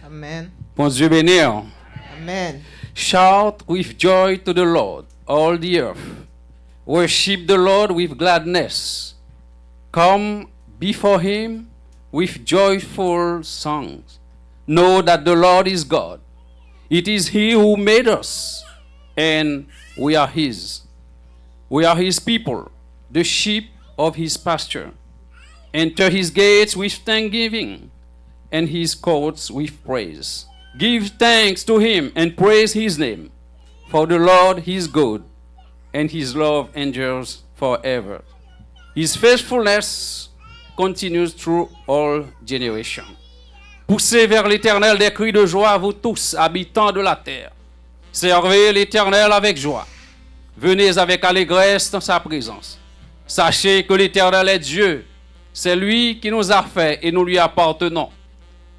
Amen. Bon Dieu béni. Amen. Shout with joy to the Lord, all the earth. Worship the Lord with gladness. Come before him with joyful songs. Know that the Lord is God. It is he who made us, and we are his. We are his people, the sheep of his pasture. Enter his gates with thanksgiving, and his courts with praise. Give thanks to him and praise his name. For the Lord is good, and his love endures forever. His faithfulness continues through all generations. Poussez vers l'Éternel des cris de joie, vous tous, habitants de la terre. Servez l'Éternel avec joie. Venez avec allégresse dans sa présence. Sachez que l'Éternel est Dieu. C'est lui qui nous a fait et nous lui appartenons.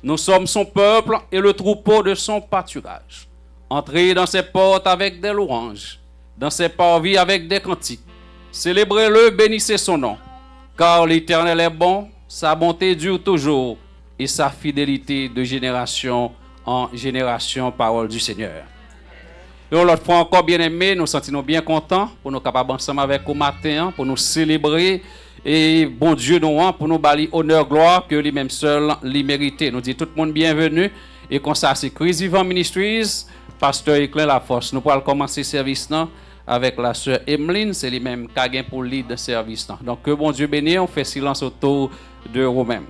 Nous sommes son peuple et le troupeau de son pâturage. Entrez dans ses portes avec des louanges, dans ses parvis avec des cantiques. Célébrez-le, bénissez son nom. Car l'Éternel est bon, sa bonté dure toujours et sa fidélité de génération en génération. Parole du Seigneur. Et l'autre fois encore, bien aimé, nous sentons bien contents pour nous capables ensemble avec au matin, pour nous célébrer. Et bon Dieu, nous, pour nous bâlir honneur, gloire, que lui-même seul l'y mérite. Nous disons tout le monde bienvenue. Et comme ça, c'est Christ Vivant Ministries, pasteur Éclair La Force. Nous pourrons commencer le service là avec la sœur Emeline. C'est lui-même qui a pour lead de service là. Donc, que bon Dieu bénisse, on fait silence autour de vous-même.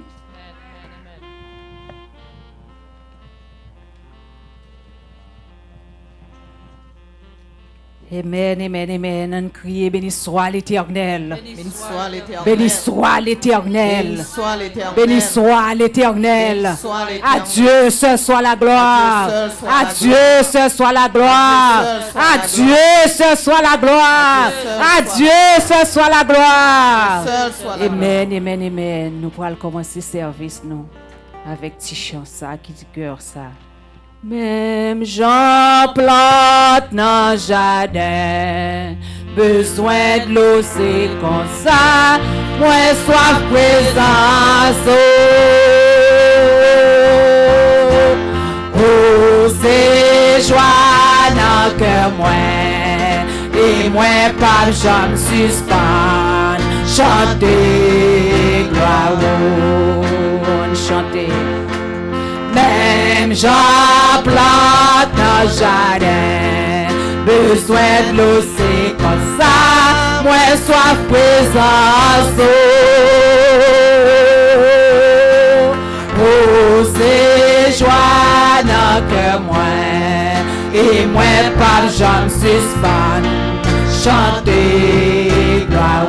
Amen, amen, amen. On crie, béni soit l'Éternel. Béni soit l'Éternel. Béni soit l'Éternel. Béni soit l'Éternel. Béni soit l'Éternel. Béni soit l'Éternel. À Dieu seul soit la gloire. À Dieu seul soit la gloire. À Dieu seul soit la gloire. À Dieu seul soit la gloire. Amen, amen, amen. Nous pourrons commencer le service nous avec petit chant ça qui dit cœur ça. Même j'en plante dans le jardin, besoin de l'eau c'est comme ça, moi soif présence. Oh, c'est joie dans le cœur moi, et moi pas j'en suspends, chanter gloire, chanter. Même j'en plante dans le jardin, besoin de l'eau c'est comme ça, moi soif présence. Oh, c'est joie dans le cœur moi, et moi pas j'en suspends, chanter gloire.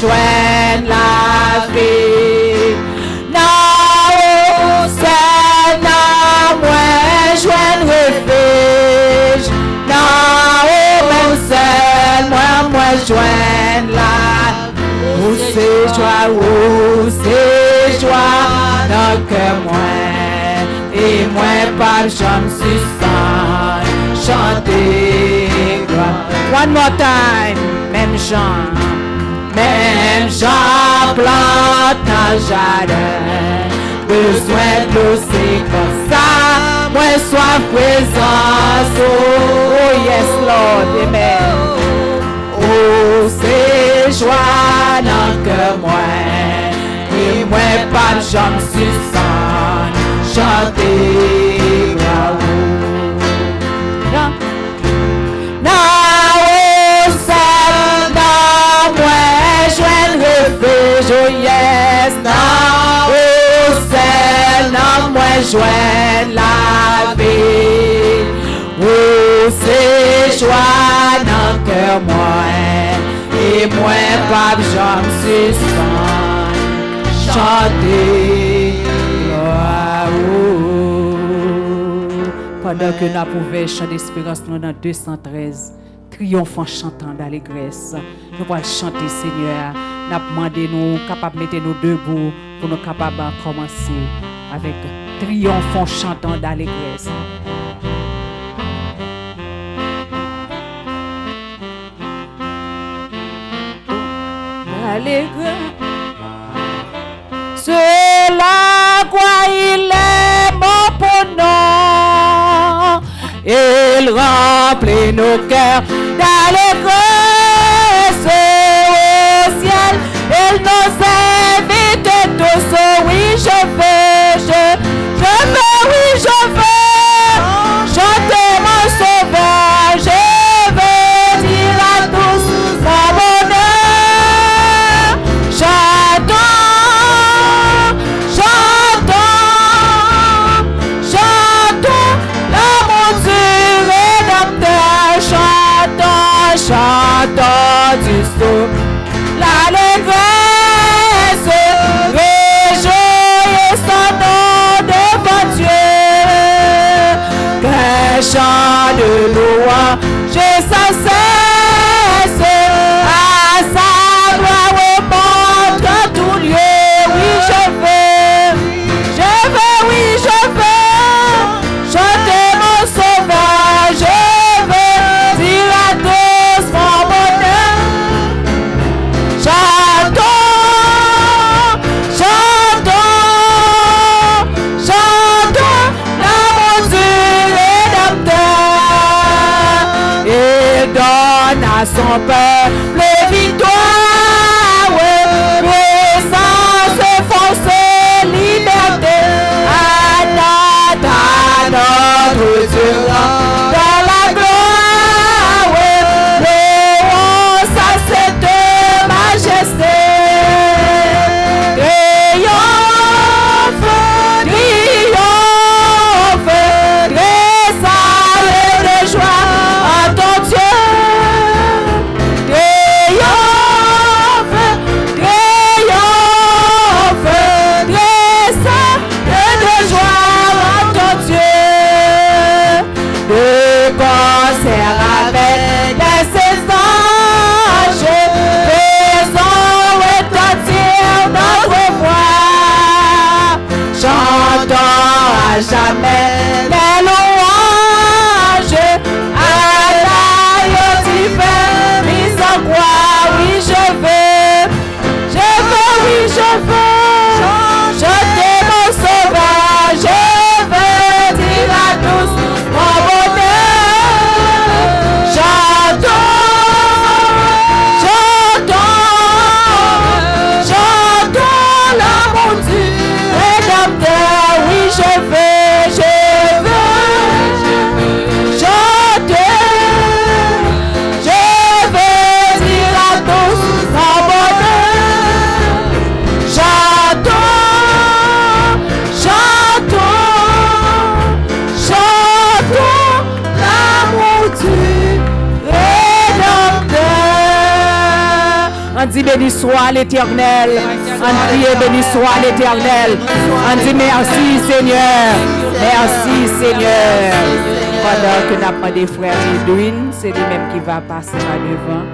Joindre la vie, non, c'est non, moi, joindre refuge, non, même c'est moi, joindre la vie, où c'est joie, dans le cœur, moi, et moi, pas j'en suspends, chanter, gloire. One more time, même chant. Même j'en plante dans le jardin, besoin de l'eau c'est comme ça, moi soif présence. Oh yes Lord, amen. Oh c'est joie dans le cœur moi, et moi pas j'en suspends, chanter bravo. Oh yes, now, oh c'est non, moi joindre la vie, oh c'est joie dans le cœur moi, et moi pas j'en suspends, chanter, pendant que nous pouvons chanter d'espérance nous dans 213, triomphant chantant d'allégresse, nous allons chanter Seigneur. Nous avons demandé nous capables de mettre nous debout pour nous capables de commencer avec triomphant chantant d'allégresse. l'allégresse. C'est la quoi il est mon bonheur. Il remplit nos cœurs d'allégresse au ciel. Il nous invite tous. Oui, je veux, oui, je veux chanter mon sauveur. Je veux dire à tous mon bonheur. Chantons, chantons, chantons l'amour du Rédempteur. Chantons, chantons du saut, l'allégresse, réjouis son nom devant Dieu. Qu'un chant de louange sans cesse à sa gloire remonte en tout lieu. Oui, je veux, oui, je veux chanter mon sauveur. Je veux dire à tous mon bonheur. Chantons, chantons, chantons l'amour du Rédempteur. Il donne à son peuple victoire, puissance, force, liberté. À notre Dieu dans la gloire, louons sa sainte majesté. Triomphe, triomphe, tressaille de joie en ton Dieu. Triomphe, triomphe, tressaille de joie en ton Dieu. De concert avec ses anges, faisons retentir notre voix. Chantons à jamais les louanges à l'agneau divin mis en croix. Oui, je veux, oui, je veux chanter mon sauveur. Je veux dire à tous mon bonheur. Chantons, chantons, chantons l'amour du Rédempteur. Oui, je veux chanter. Je veux dire à tous mon bonheur. Chantons, chantons, chantons l'amour du Rédempteur. On dit béni soit l'Éternel. On dit béni soit l'Éternel. On dit merci Seigneur. Merci Seigneur. Pendant que nous avons des frères Edwin, c'est lui-même qui va passer à devant.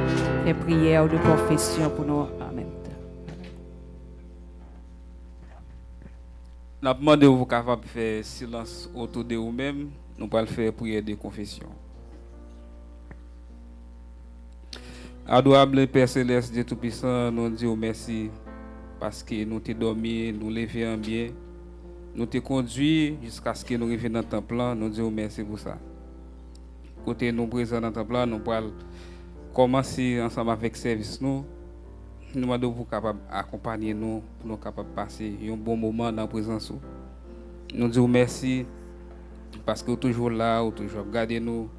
Fait prière de confession pour nous. Amen. Nous demandé vous capable de faire silence autour de vous-même. Nous allons faire prière de confession. Adorable Père Céleste, Dieu Tout-Puissant, nous disons merci parce que nous t'ai dormi, nous levé en bien, nous t'ai conduit jusqu'à ce que nous arrivions dans le temple. Nous disons merci pour ça. Côté nous présents dans le temple, nous allons commencer ensemble avec le service. Nous demandons vous capable d'accompagner nous pour nous capables de passer un bon moment dans la présence. Nous disons merci parce que vous toujours là, vous toujours regardez nous.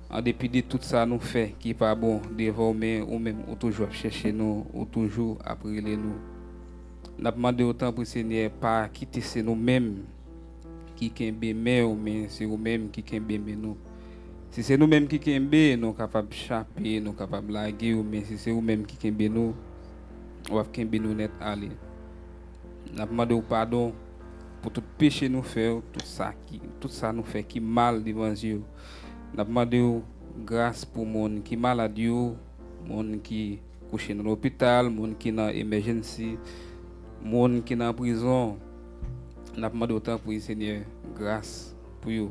En dépit de tout ça nous fait qui n'est pas bon devant mais ou même ou toujours chercher nous ou toujours après nous. Nous demandé autant pour Seigneur pas quitter c'est nous-mêmes qui kembe mais ou mais c'est nous-mêmes qui kembe nous. Si c'est nous-mêmes qui kembe nous capable chapper, nous capable laguer ou mais si c'est nous-mêmes qui kembe nous on va kembe nous net aller. Nous demandé pardon pour tout péché nous fait, tout ça nous fait qui mal devant Dieu. Nous demandons grâce pour les gens qui sont malades, les gens qui sont couchés dans l'hôpital, les gens qui sont dans l'émergency, les gens qui sont en prison. Nous demandons autant pour le Seigneur, grâce pour eux.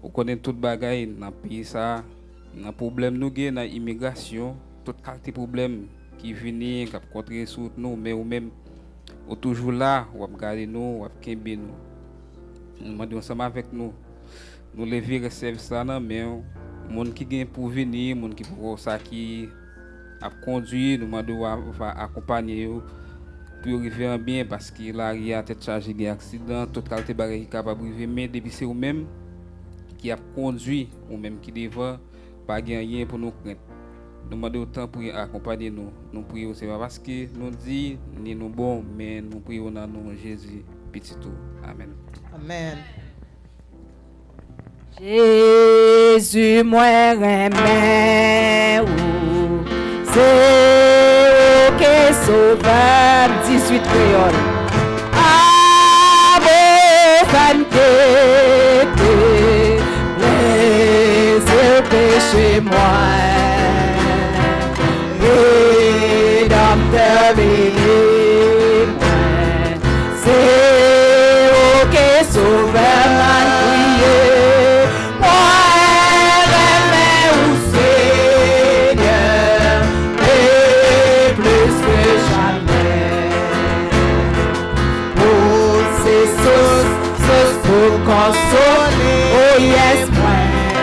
Vous connaissez tout le bagage dans le pays, dans le problème nous avons dans l'immigration, toute qualité de problème qui viennent, qui compter sur nous, mais ou même ou toujours là, ou regarder nous, ou kembe nous. Nous demandons ensemble avec nous. Nous lever le service là, mais monde qui gagne pour venir, monde qui pour ça qui a conduit, nous demandons va accompagner pour arriver bien parce que là il y a tête chargée des accidents, toute qualité barrière capable arriver mais depuis c'est ou même qui a conduit ou même qui devant pas gagner pour nous craindre. Nous demandons autant pour accompagner nous. Nous prions c'est pas parce que nous dit ni nous bon mais nous prions dans nom Jésus petit tout. Amen. Amen. Jésus moi remets ou c'est que sauveur 18 créole avant que les péchés moi rédempteur béni moi c'est que sauveur m'a crié consoler, oh yes, moi,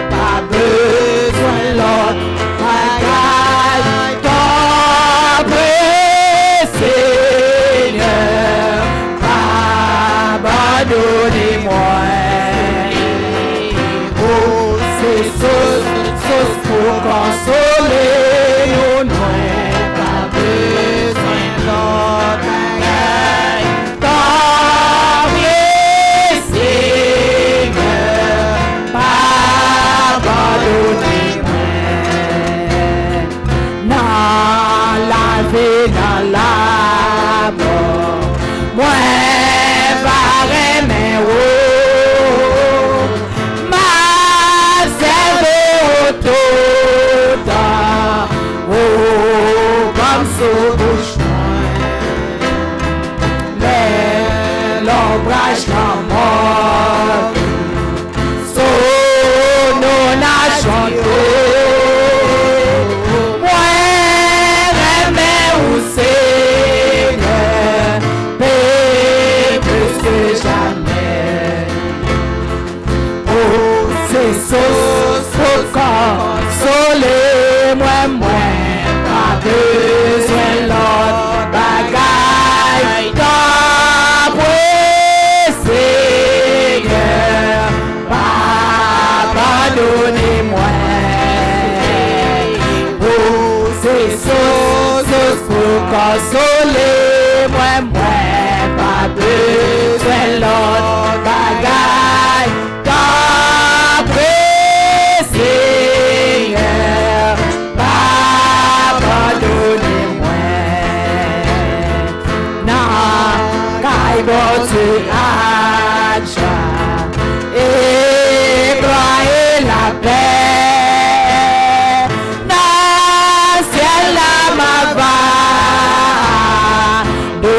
pas besoin l'autre, bagaille, t'en Seigneur, pardonnez-moi. Oh, c'est sauce pour consoler, oh non, pas besoin l'autre, bagaille, dans la mort, moi pareil mais oh, ma serve autour oh, comme sauvage mais l'ombrage la mort, son non a chanté. Consolez-moi, pas besoin l'autre bagaille, t'apprêt, Seigneur, pardonnez-moi. Oh, c'est sauce pour consoler-moi, pas besoin l'autre bagaille, tu as et gloire et la paix dans ciel la ma va de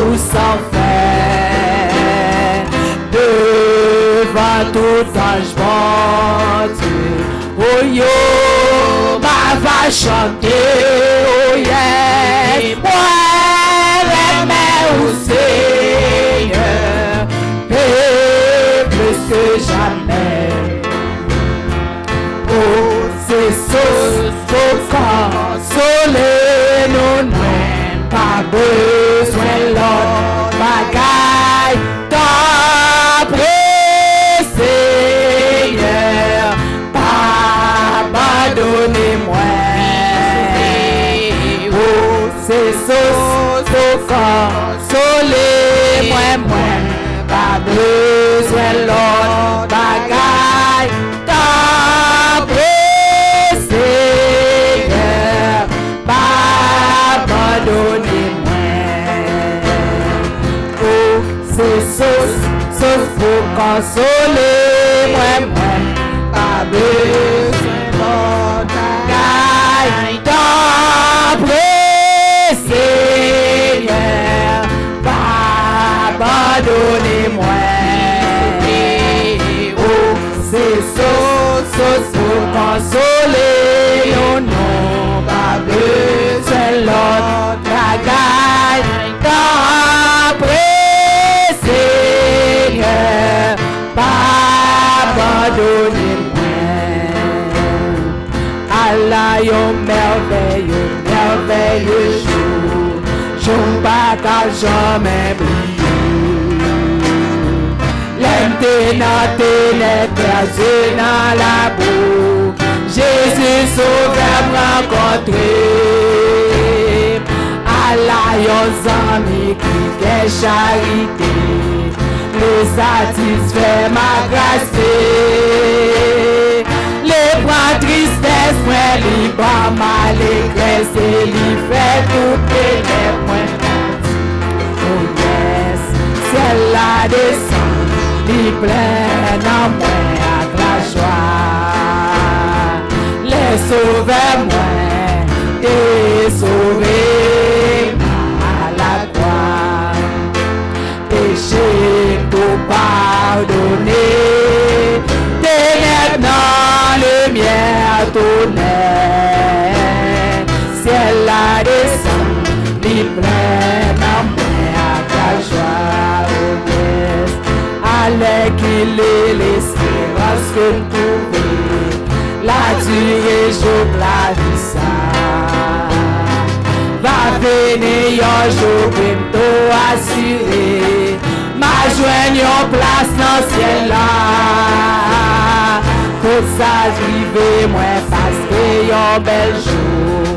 ou sans faire devant tout ange vendu oh yo ma va chanter oh yeah Seigneur, plus que jamais. Oh, c'est faut consoler nous, pas besoin l'autre bagaille. T'apprêt, Seigneur, pardonnez-moi. Oh, c'est faut consoler-moi, pas besoin l'autre bagaille, t'apprêt, Seigneur, pardonnez-moi. Oh, c'est sauce pour consoler-moi, pas besoin l'autre bagaille, t'apprêt, Seigneur, pardonnez-moi. Oh, c'est sauce pour consoler, oh non, pas besoin l'autre bagaille d'après Seigneur, pas abandonner moi. Allah yon merveilleux, merveilleux jour, j'en pas qu'à jamais briller. L'ente dans ténèbres, perdu dans la boue, Jésus sauveur rencontré. Allah yon zami qui est charité, le satisfait ma grâce. Les points tristesse, moi libre, malégresse, et li fait tout les points. Oh yes, celle-là descend, li plein en moi avec la joie. Les sauveurs moi, et sauvés à la croix. Péché tout pardonné, ténèbres dans lumière tonnerre. Ciel la descend, li plein en moi avec la joie. Oh yes, allez qu'il est l'espérance que nous trouvons, la durée jour la vie ça. Va venir un jour bientôt assuré, ma joigne en place dans le ciel là. Tout ça j'rive moi parce que yon bel jour,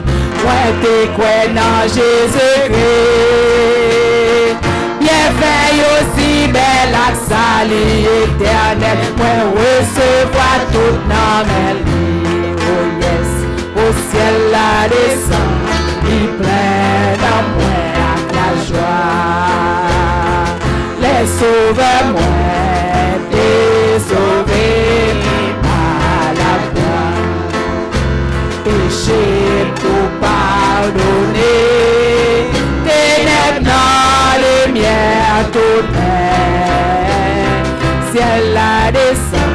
moi t'es quoi dans Jésus-Christ. Bien fait aussi belle ak sali éternel, moi recevoir tout dans mes lits. Oh yes, au ciel la descend, il plein en moi avec la joie. Les sauveurs moi, t'es sauvé par la croix. Péché tout pardonné, ténèbres dans lumière tonnerre. Ciel la descend,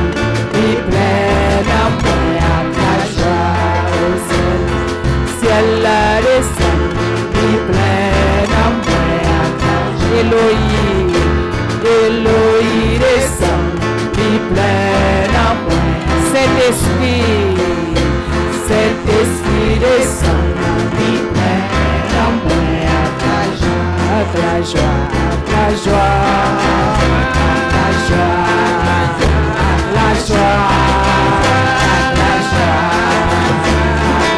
il plein en moi avec la joie. Au ciel, ciel la descend, il plein en moi avec la joie. Elohim, Elohim descend, il plein en moi. Saint-Esprit, Saint-Esprit descend, il plein en moi avec la joie, avec la joie, avec la joie, avec la joie, avec la joie, avec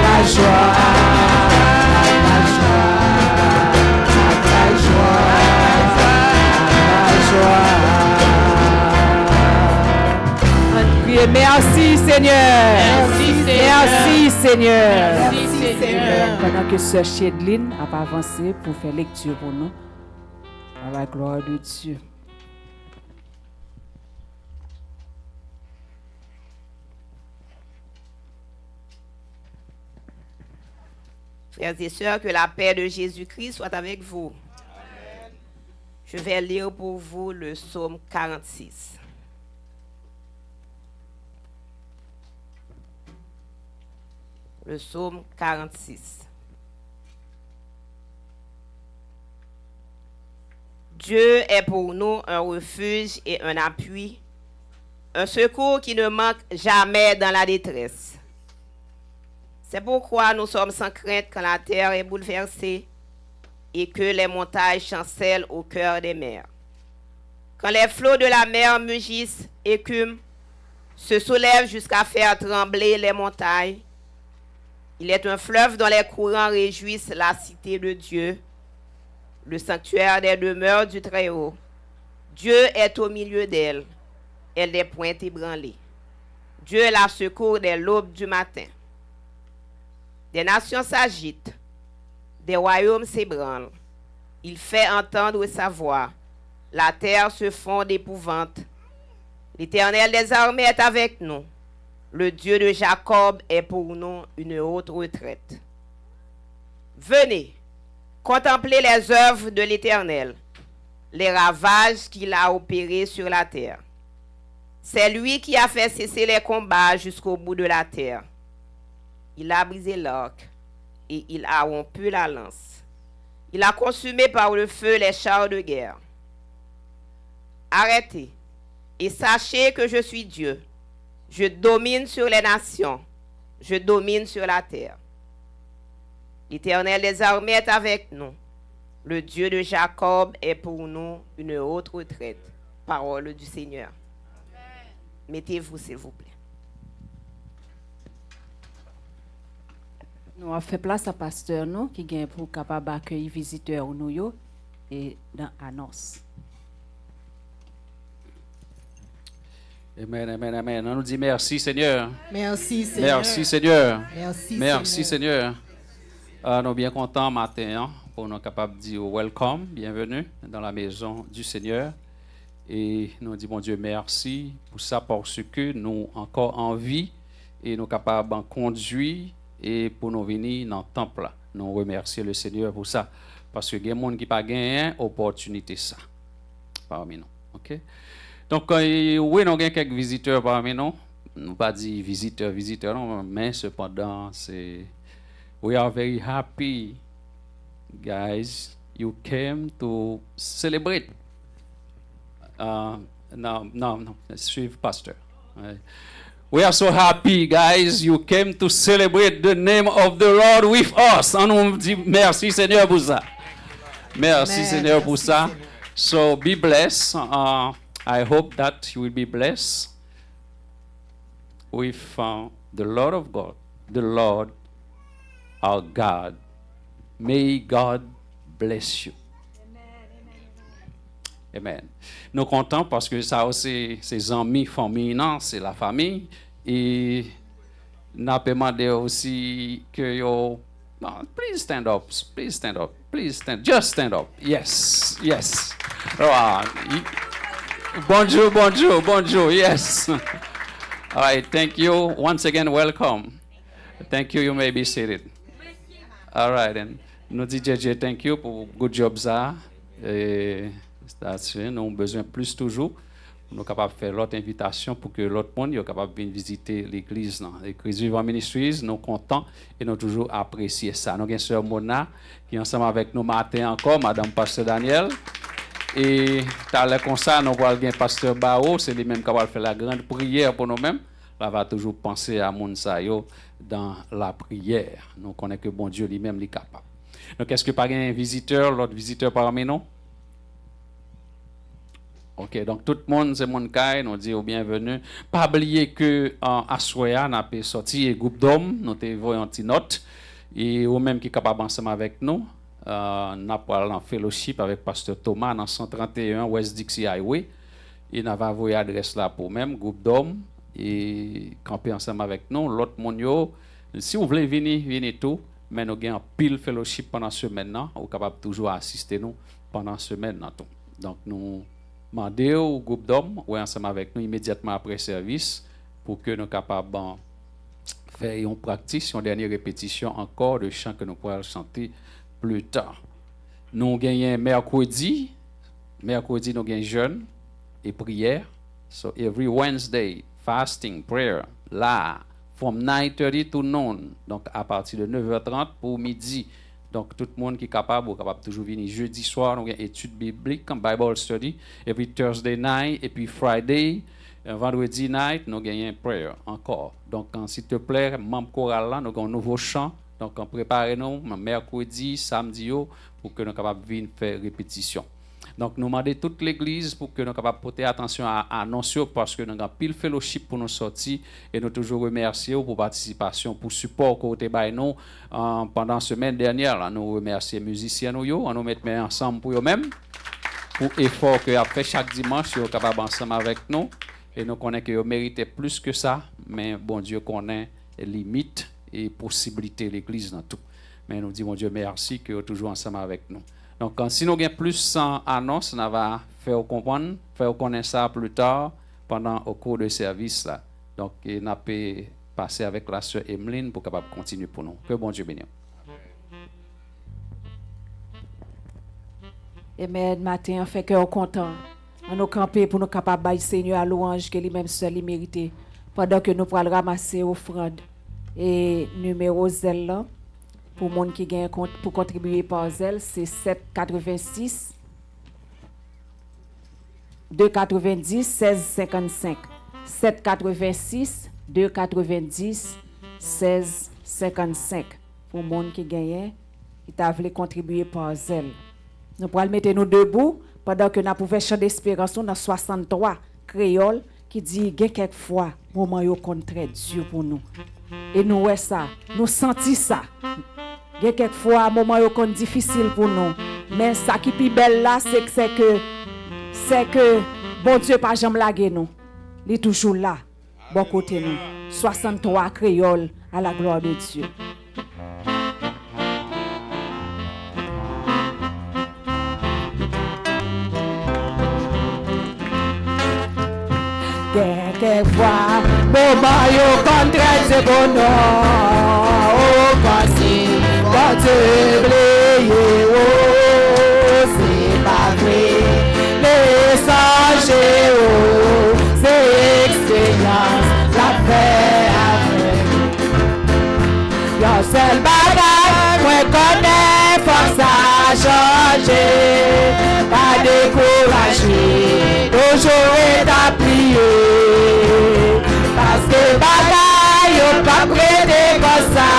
la joie, avec la joie, avec la joie, avec la joie. Merci Seigneur. Merci Seigneur. Merci Seigneur. Pendant que Sœur Chedline a avancé pour faire lecture pour nous, à la gloire de Dieu. Frères et sœurs, que la paix de Jésus-Christ soit avec vous. Amen. Je vais lire pour vous le psaume 46. Le psaume 46. Dieu est pour nous un refuge et un appui, un secours qui ne manque jamais dans la détresse. C'est pourquoi nous sommes sans crainte quand la terre est bouleversée et que les montagnes chancellent au cœur des mers. Quand les flots de la mer mugissent, écument, se soulèvent jusqu'à faire trembler les montagnes, il est un fleuve dont les courants réjouissent la cité de Dieu, le sanctuaire des demeures du Très-Haut. Dieu est au milieu d'elle, elle n'est point ébranlée. Dieu la secourt dès l'aube du matin. Des nations s'agitent, des royaumes s'ébranlent. Il fait entendre sa voix. La terre se fond d'épouvante. L'Éternel des armées est avec nous. Le Dieu de Jacob est pour nous une haute retraite. Venez, contemplez les œuvres de l'Éternel, les ravages qu'il a opérés sur la terre. C'est lui qui a fait cesser les combats jusqu'au bout de la terre. Il a brisé l'arc, et il a rompu la lance. Il a consumé par le feu les chars de guerre. Arrêtez et sachez que je suis Dieu. Je domine sur les nations. Je domine sur la terre. L'Éternel des armées est avec nous. Le Dieu de Jacob est pour nous une haute retraite. Parole du Seigneur. Mettez-vous, s'il vous plaît. Nous avons fait place à pasteur nous qui est pour capable accueillir visiteurs nous yo et dans annonce. Amen, amen, amen. On nous dit merci Seigneur. Merci, Seigneur. Merci Seigneur. Merci, Merci Seigneur. Nous sommes bien contents matin hein, pour nous capables de dire welcome, bienvenue dans la maison du Seigneur. Et nous disons, bon Dieu, merci pour ça parce que nous encore en vie et nous capables de conduire et pour nous venir dans le temple. Nous remercions le Seigneur pour ça. Parce que il y a des gens qui n'ont pas gagné opportunité ça. Parmi nous. OK? Donc, oui, nous avons quelques visiteurs parmi nous. Nous pas dire visiteurs, non, mais cependant, c'est. We are very happy, guys. You came to celebrate. No, suivre pastor. We are so happy, guys. You came to celebrate the name of the Lord with us. On nous dit merci Seigneur pour ça. Merci Seigneur pour ça. So be blessed. I hope that you will be blessed with the Lord of God, the Lord our God. May God bless you. Amen. Nous sommes contents parce que ça aussi, c'est amis, famille, non, c'est la famille. Et nous avons demandé aussi que yo, please stand up, please stand up, please stand, just stand up. Yes, yes. Bonjour, bonjour, bonjour, yes. All right, thank you. Once again, welcome. Thank you, you may be seated. All right, and nous dit JJ, thank you pour good job ça. Nous avons besoin plus toujours. Nous sommes capables de faire l'autre invitation pour que l'autre monde soit capable de venir visiter l'église. L'église Vivant Ministries, nous sommes contents et nous toujours apprécié ça. Nous avons sœur Mona qui est ensemble avec nous matin encore, Madame Pasteur Daniel. Et tout à l'heure comme ça, nous voyons bien Pasteur Bao, c'est lui-même qui va faire la grande prière pour nous-mêmes. Là, va toujours penser à Mounsayo dans la prière. Nous connaissons que bon Dieu lui-même est capable. Donc, est-ce que pas un visiteur, l'autre visiteur parmi nous? Ok, donc tout le monde, c'est mon cas, nous dit bienvenue. Pas oublier que à Soya, nous avons sorti un groupe d'hommes, nous avons envoyé une petite note, et eux même qui sont capables ensemble avec nous, nous avons parlé en fellowship avec Pasteur Thomas dans 131 West Dixie Highway, et nous avons envoyé l'adresse là pour même, groupe d'hommes, et camper ensemble avec nous. L'autre monde, si vous voulez venir, venez tout, mais nous avons un pile fellowship pendant ce semaine, vous êtes capable toujours assister nous pendant ce semaine. Donc nous demandez au groupe d'hommes ou ensemble avec nous immédiatement après service pour que nous soyons capables de faire une pratique, une dernière répétition encore de chant que nous pourrons chanter plus tard. Nous gagnons mercredi nous gagnons jeûne et prière. So every Wednesday, fasting, prayer, là, from 9:30 to noon, donc à partir de 9h30 pour midi. Donc, tout le monde qui est capable toujours venir jeudi soir, nous avons une étude biblique, comme Bible study, every Thursday night, et puis Friday, vendredi night, nous avons une prayer encore. Donc, s'il te plaît, membre choral là, nous avons un nouveau chant. Donc, préparez-nous mercredi, samedi, pour que nous soyons capables de venir faire répétition. Donc, nous demandons toute l'église pour que nous soyons capables de porter attention à annoncer parce que nous avons pile fellowship pour nous sortir et nous toujours remercier pour participation, pour support que vous avez nous pendant la semaine dernière. Là, nous remercions les musiciens, nous mettons ensemble pour eux-mêmes, pour l'effort que fait chaque dimanche, ils sont capables ensemble avec nous. Et nous connaissons qu'ils méritent plus que ça, mais bon Dieu connaît les limites et possibilités de l'église dans tout. Mais nous disons, bon Dieu, merci que vous êtes toujours ensemble avec nous. Donc, si nous avons plus d'annonces, nous allons faire comprendre, faire connaître ça plus tard pendant au cours de service là. Donc, nous allons passer avec la sœur Emeline pour capable continuer pour nous. Que bon Dieu bénisse. Amen. Matin, on fait cœur content. On nous camper pour nous capables de Seigneur à louange que lui-même seul mérité. Pendant que nous pourrons ramasser offrande et numéro zèle là. Pour monde qui gagne pour contribuer par zèle, c'est 7,86 2,90 16,55. 7,86 2,90 16,55. Pour monde qui gagne, il t'a voulu contribuer par zèle. Nous pourrons mettre nous debout pendant que nous pouvons chanter d'espérance dans 63 créole qui dit que quelquefois moment yo contre Dieu pour nous. Et nous ouais ça, nous senti ça. Quelquefois moment yo contre difficile pour nous. Mais ça qui plus belle là c'est que bon Dieu pas jamais laguer nous. Il est toujours là, bon côté nous. 63 créole à la gloire de Dieu. Quelquefois, moment yo contre Dieu pour nous. Oh, passé, quand Dieu brille, oh, c'est pas vrai. Les sages, oh, c'est expérience, la paix avec. Y'a seul bagage, moi connais, force à changer, pas décourager, toujours est à plier. Parce que bagaille, y'a pas prêté comme ça,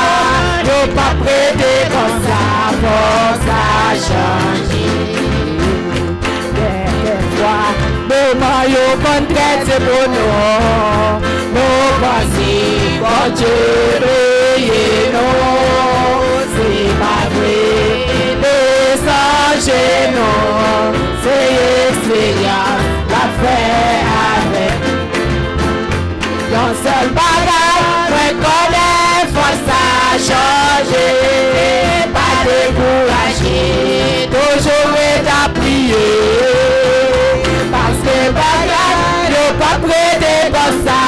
y'a pas prêté comme ça, force à changer. Quelquefois, moment y'a contre Dieu pour nous, nous pensons quand Dieu brille, non, c'est pas vrai, les sages, non, c'est expérience, la fait avec. Yon seul bagage, moi connais, force à changer, pas décourager, toujours est à prier. Parce que bagage, y'a pas prêté comme ça,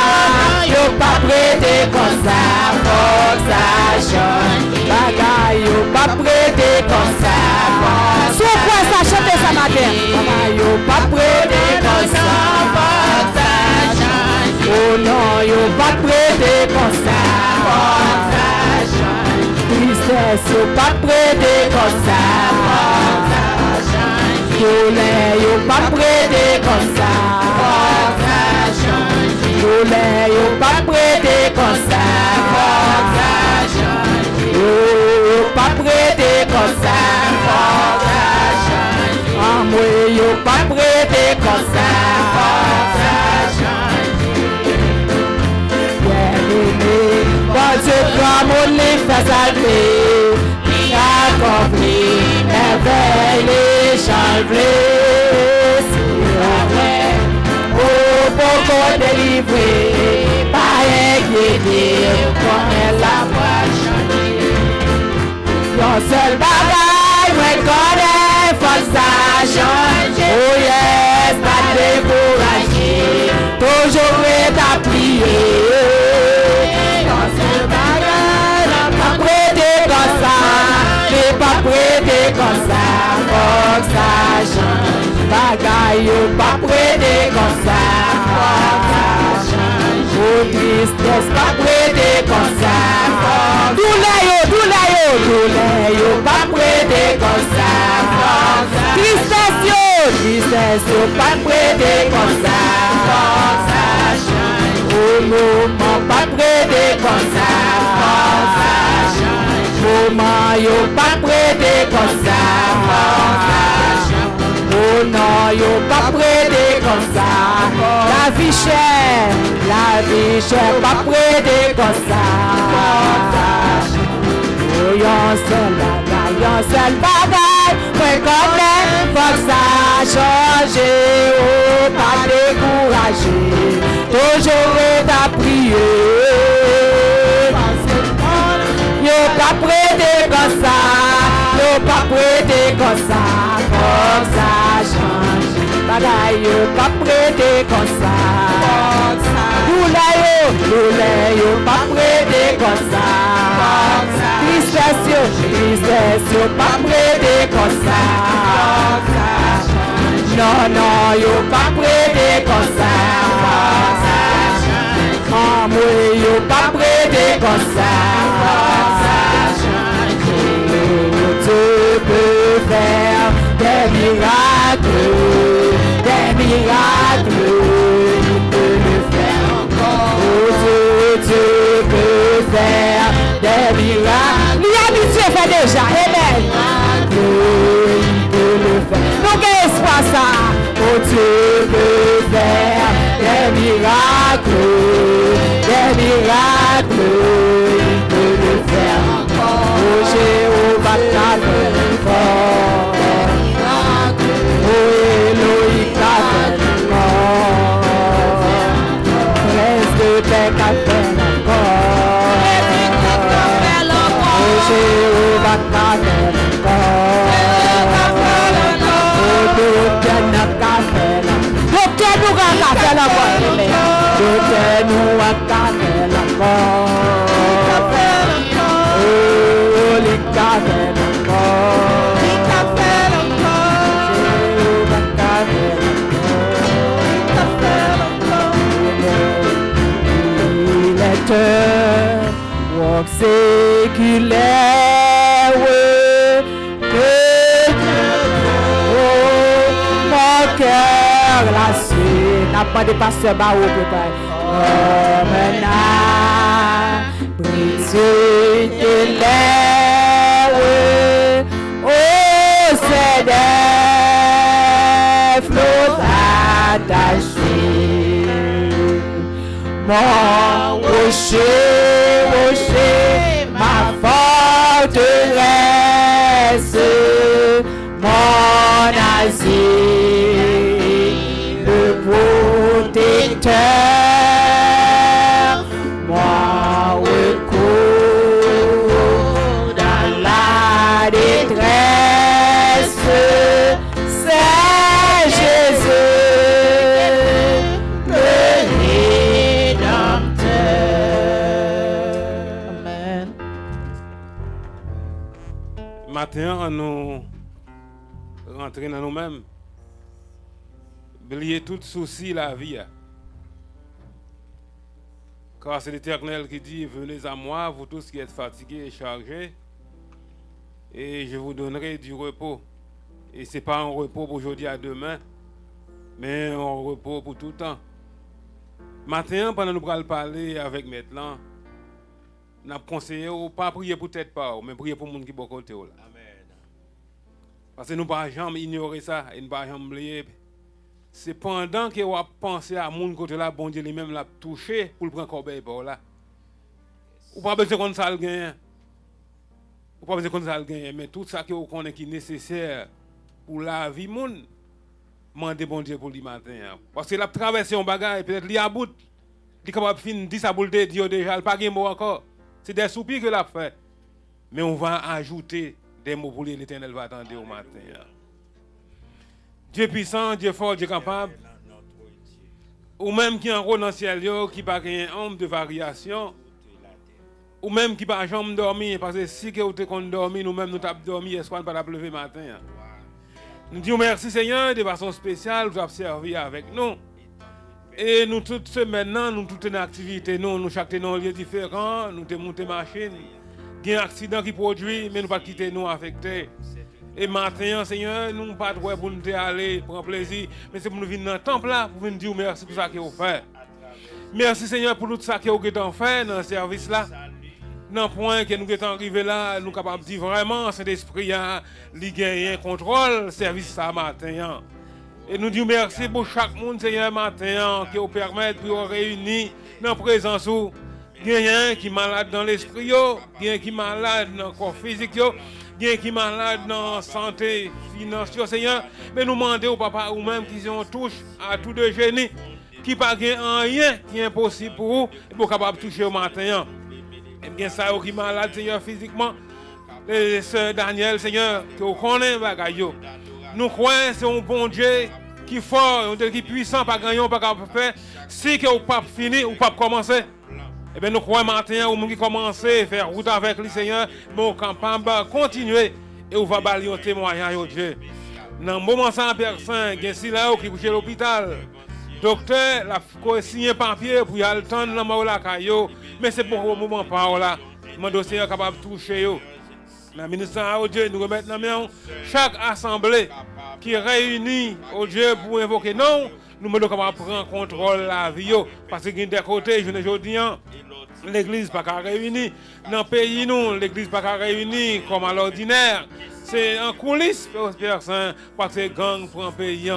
y'a pas prêté comme ça, force à changer. Bagage, y'a pas prêté comme ça, sous quoi ça chante ça matin? Bagage, y'a pas prêté comme ça, force à changer. Oh non, y'a pas prêté comme ça, force à changer. Tristesse, y'a pas prêté comme ça, force à changer. Douleur, y'a pas prêté comme ça, force à changer. Douleur, y'a pas prêté comme ça, force à changer. Y'a pas prêté comme ça, force à changer. Ah moi, y'a pas prêté comme ça, force à changer. Quand Dieu prend mon livre, fait salver, il a compris, merveille les chanvrés. C'est vrai, oh, pour délivrer, pas inquiéter, comme elle a pas changé. Yon seul bagaille, moi connais, force à changer. Oh yes, pas décourager, toujours est à plier. Pas prêté comme ça, force à changer. Bagaille, pas prêté comme ça, force à changer. Oh, tristesse, pas prêté comme ça, douleur, pas prêté comme ça, force à tristesse, pas prêté comme ça, force à changer. Oh, moment, pas prêté comme ça, force à changer. Moment yo pas prêté comme ça, oh non yo pas prêté comme ça. La vie chère, pas prêté comme ça. Oh yon seul bagay, moi connais, faut ça changer, oh pas décourager, toujours est à prier. Pas prêté comme ça, pas prêté comme ça, comme ça change. Bagaille, pas prêté comme ça, douleur, pas prêté comme ça, tristesse, pas prêté comme ça, non, yo pas prêté comme ça, moi, yo pas prêté comme ça. miracles, il peut le faire encore. Oh Dieu peut faire des miracles. Il a habitué à faire déjà, amen. Il peut le faire. Donc, espoir ça. Oh Dieu peut faire des miracles, des miracles. Il peut le faire encore. Oh Jéhovah, t'as fait le fort. Oh Elohim, t'as fait le fort. Reste de paix, t'as fait encore. Oh Jéhovah, t'as fait le fort. Oh docteur, t'as fait le fort. Docteur, nous t'as fait le fort. Docteur, nous t'as fait le fort. Oh, les t'as fait le fort. Jéhovah, t'as fait le fort. Il est un walk séculaire, que mon cœur glacé n'a pas de pasteur Barreau préparé. Comme un brise de l'air, oh c'est des flots attachés. Mon rocher, rocher, ma forteresse, mon asile, le protecteur, moi recours dans la détresse, c'est Jésus. Matin, nous rentrer dans nous-mêmes, oublier tout souci la vie. Car c'est l'Éternel qui dit, venez à moi, vous tous qui êtes fatigués et chargés, et je vous donnerai du repos. Et ce n'est pas un repos pour aujourd'hui à demain, mais un repos pour tout le temps. Matin, pendant que nous allons parler avec Maître, nous avons conseillé de ne pas prier pour tête pas, mais prier pour les gens qui sont à côté. Parce que nous ne pouvons jamais ignorer ça et nous ne pouvons jamais oublier. C'est pendant que vous pensez à mon côté là, bon Dieu lui-même l'a touché pour le prendre corbeille par là. Ou pas besoin qu'on ça le gagne. Ou pas besoin qu'on ça le gagne, mais tout ça que vous connaissez qui est nécessaire pour la vie monde, demandez bon Dieu pour le matin. Parce que la traversé un bagage, peut-être il y a bout, il est capable de finir 10 à boule de Dieu déjà, il pas de mot encore. C'est des soupirs que l'a fait. Mais on va ajouter des mots pour l'Éternel va attendre au matin. Dieu puissant, Dieu fort, Dieu capable. Ou même qui en haut dans le ciel, qui n'a pas un homme de variation. Ou même qui n'a pas jamais dormi. Parce que si vous avez dormi, nous-mêmes nous avons dormi, et soit pas la pleuver matin. Nous disons merci Seigneur, de façon spéciale, vous avez servi avec nous. Et nous toutes maintenant, nous toutes une activité, nous chaque dans un lieu différent, nous avons monté machine. Il y a un accident qui produit, mais nous ne pas quitter nous affectés. Et maintenant, Seigneur, nous ne pas pour nous aller prendre plaisir, mais c'est pour nous venir dans le temple là, pour nous dire merci pour ça que vous faites. Merci Seigneur pour tout ça que vous avez fait dans le service là. Dans le point que nous sommes arrivés là, nous sommes capables de dire vraiment, cet esprit a gagné contrôle le service ça matin. Et nous disons merci pour chaque monde, Seigneur, matin, qui vous permet de vous réunir dans la présence où il y a un qui est malade dans l'esprit, il y a un qui est malade dans le corps physique, il y a un qui est malade dans la santé financière, Seigneur. Mais nous demandons au papa ou même qui sont touche à tout de génie, qui n'a pas rien qui est impossible pour vous, et pour capable de toucher au matin. Et bien ça, qui est malade, Seigneur, physiquement, et Sœur Daniel, Seigneur, que vous connaissez, nous croyons que c'est un bon Dieu qui est fort, qui est puissant, pas gagnant, pas capable de faire. Si que vous pas fini, ou pas commencer. Eh bien, nous croyons maintenant, ou qui commence à faire route avec le Seigneur, mais on va continuer et on va balayer un témoignage au Dieu. Dans le moment sans personne, il y a si là qui est à l'hôpital. Docteur, il a signé un papier pour y aller attendre dans la caillou, mais c'est pour le moment pas là. Mon dossier est capable de toucher. Le ministère au Dieu nous remettre dans chaque assemblée qui réunit au Dieu pour invoquer non nous devons prendre contrôle de la vie. Parce que des côtés, je ne dis pas, l'église pas qu'à réunir. Dans le pays, nous, l'église pas qu'à réunir comme à l'ordinaire. C'est en coulisses, personne, parce que gang pour un pays.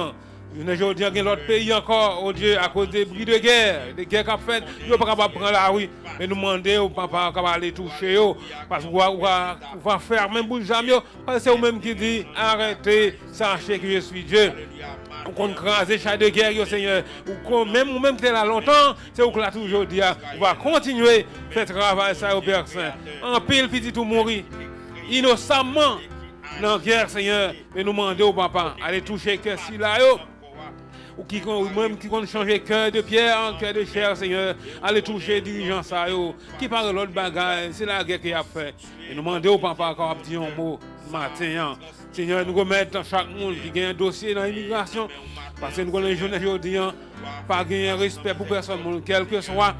Je ne dis pas qu'il y a l'autre pays encore, oh Dieu, à cause des bris de guerre, des guerres qu'on fait, nous ne pouvons pas prendre la rue, mais nous demander au papa qu'on va aller toucher, parce qu'on va faire même bouche jamais, parce que c'est vous-même qui dit, arrêtez, sachez que je suis Dieu. On crase chaque de guerre, Seigneur. Ou même vous-même qui êtes là longtemps, c'est vous qui l'a toujours dit, on va continuer à faire travail ça au Père Saint. En pile, petit tout mourir, innocemment, dans la guerre, Seigneur, et nous demander au papa, allez toucher que si là, ou qui même qui compte changer cœur de pierre en cœur de chair, Seigneur, aller toucher dirigeants ça qui parle l'autre bagaille, c'est la guerre qu'il a fait. Et nous demander au papa qu'on a dit un mot matin. Seigneur, nous remettons chaque monde qui a un dossier dans l'immigration, parce que nous connaissons les jeunes aujourd'hui, pas gagner respect pour personne, quel que soit,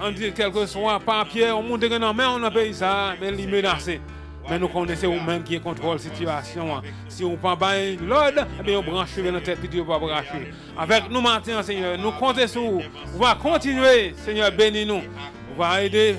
on dit quel que soit papier, on monte dans main, on a payé ça, mais il est menacé. Mais nous connaissons nous-mêmes qui contrôlent la situation. Si on ne prend pas l'ordre, on branche dans la tête et on va brancher. Avec nous maintenant, Seigneur, nous comptons sur vous. On va continuer, Seigneur, bénis-nous. On va aider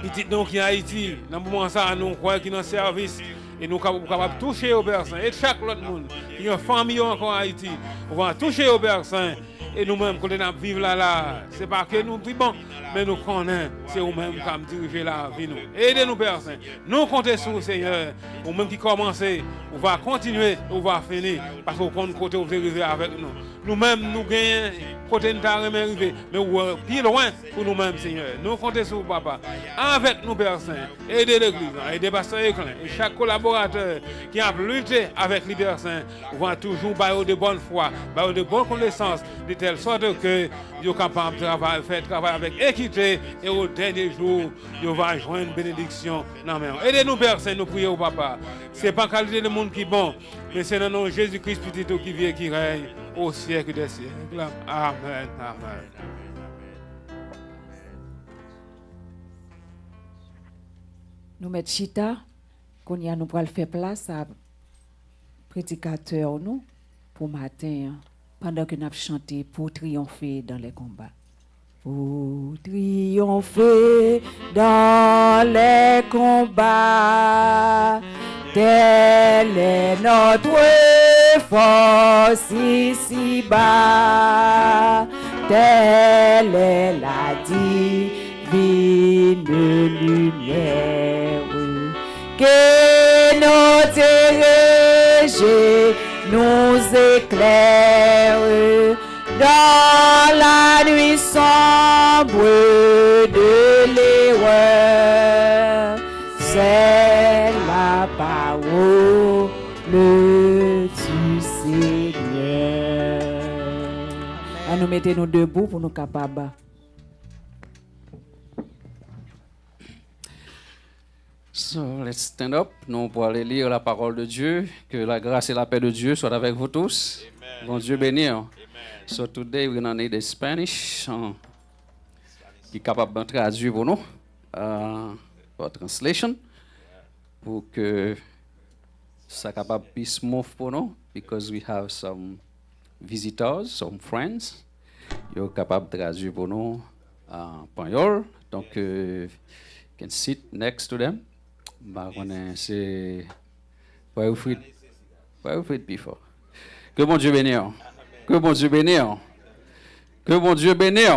les petites qui sont en Haïti. Dans le moment ça, nous croyons qu'ils sont dans le service. Et nous sommes capables de toucher aux personnes. Et chaque autre monde qui a une famille encore en Haïti, on va toucher aux personnes. Et nous-mêmes, quand nous vivons là, ce n'est pas que nous vivons, mais nous connaissons, c'est nous-mêmes qui avons dirigé la vie. Aidez-nous, Père Saint. Nous comptons sur vous, Seigneur. Nous-mêmes qui commençons, on va continuer, on va finir. Parce qu'on compte côté où vous arrivez avec nous. Nous-mêmes, nous gagnons, côté nous arriver, mais on plus loin pour nous-mêmes, Seigneur. Nous comptons sur vous, Papa. Avec nous, Père Saint. Aidez l'Église, aidez Pasteur Éclin. Et chaque collaborateur qui a lutté avec les Père Saint, on va toujours bailler de bonne foi, bailler de bonne connaissance, de telle sorte que vous êtes capable de faire travail avec équité et au dernier jour, vous allez joindre une bénédiction. Aidez-nous, Père Saint, nous prions au Papa. Ce n'est pas la qualité du monde qui est bon, mais c'est le nom de Jésus-Christ petit qui vient et qui règne au siècle des siècles. Amen. Amen. Nous mettons chita, qu'on y a nous pour faire place à prédicateur nous pour matin, pendant que nous avons chanté pour triompher dans les combats. Pour triompher dans les combats, telle est notre force ici-bas, telle est la divine lumière que notre érigé nous éclaire dans la nuit sombre de l'erreur. C'est la parole du Seigneur. À nous mettez nous debout pour nous capables. So, let's stand up. Nous pour aller lire la parole de Dieu. Que la grâce et la paix de Dieu soient avec vous tous. Amen. Bon Dieu bénir. So today we're going to need a Spanish qui est capable de traduire pour nous. For translation. Pour que ça capable de smooth pour nous. Because we have some visitors, some friends. Ils sont capables de traduire pour nous en espagnol. Donc, you can sit next to them. C'est why we fit before. Que bon Dieu bénisse. Que bon Dieu bénisse. Que bon Dieu bénisse.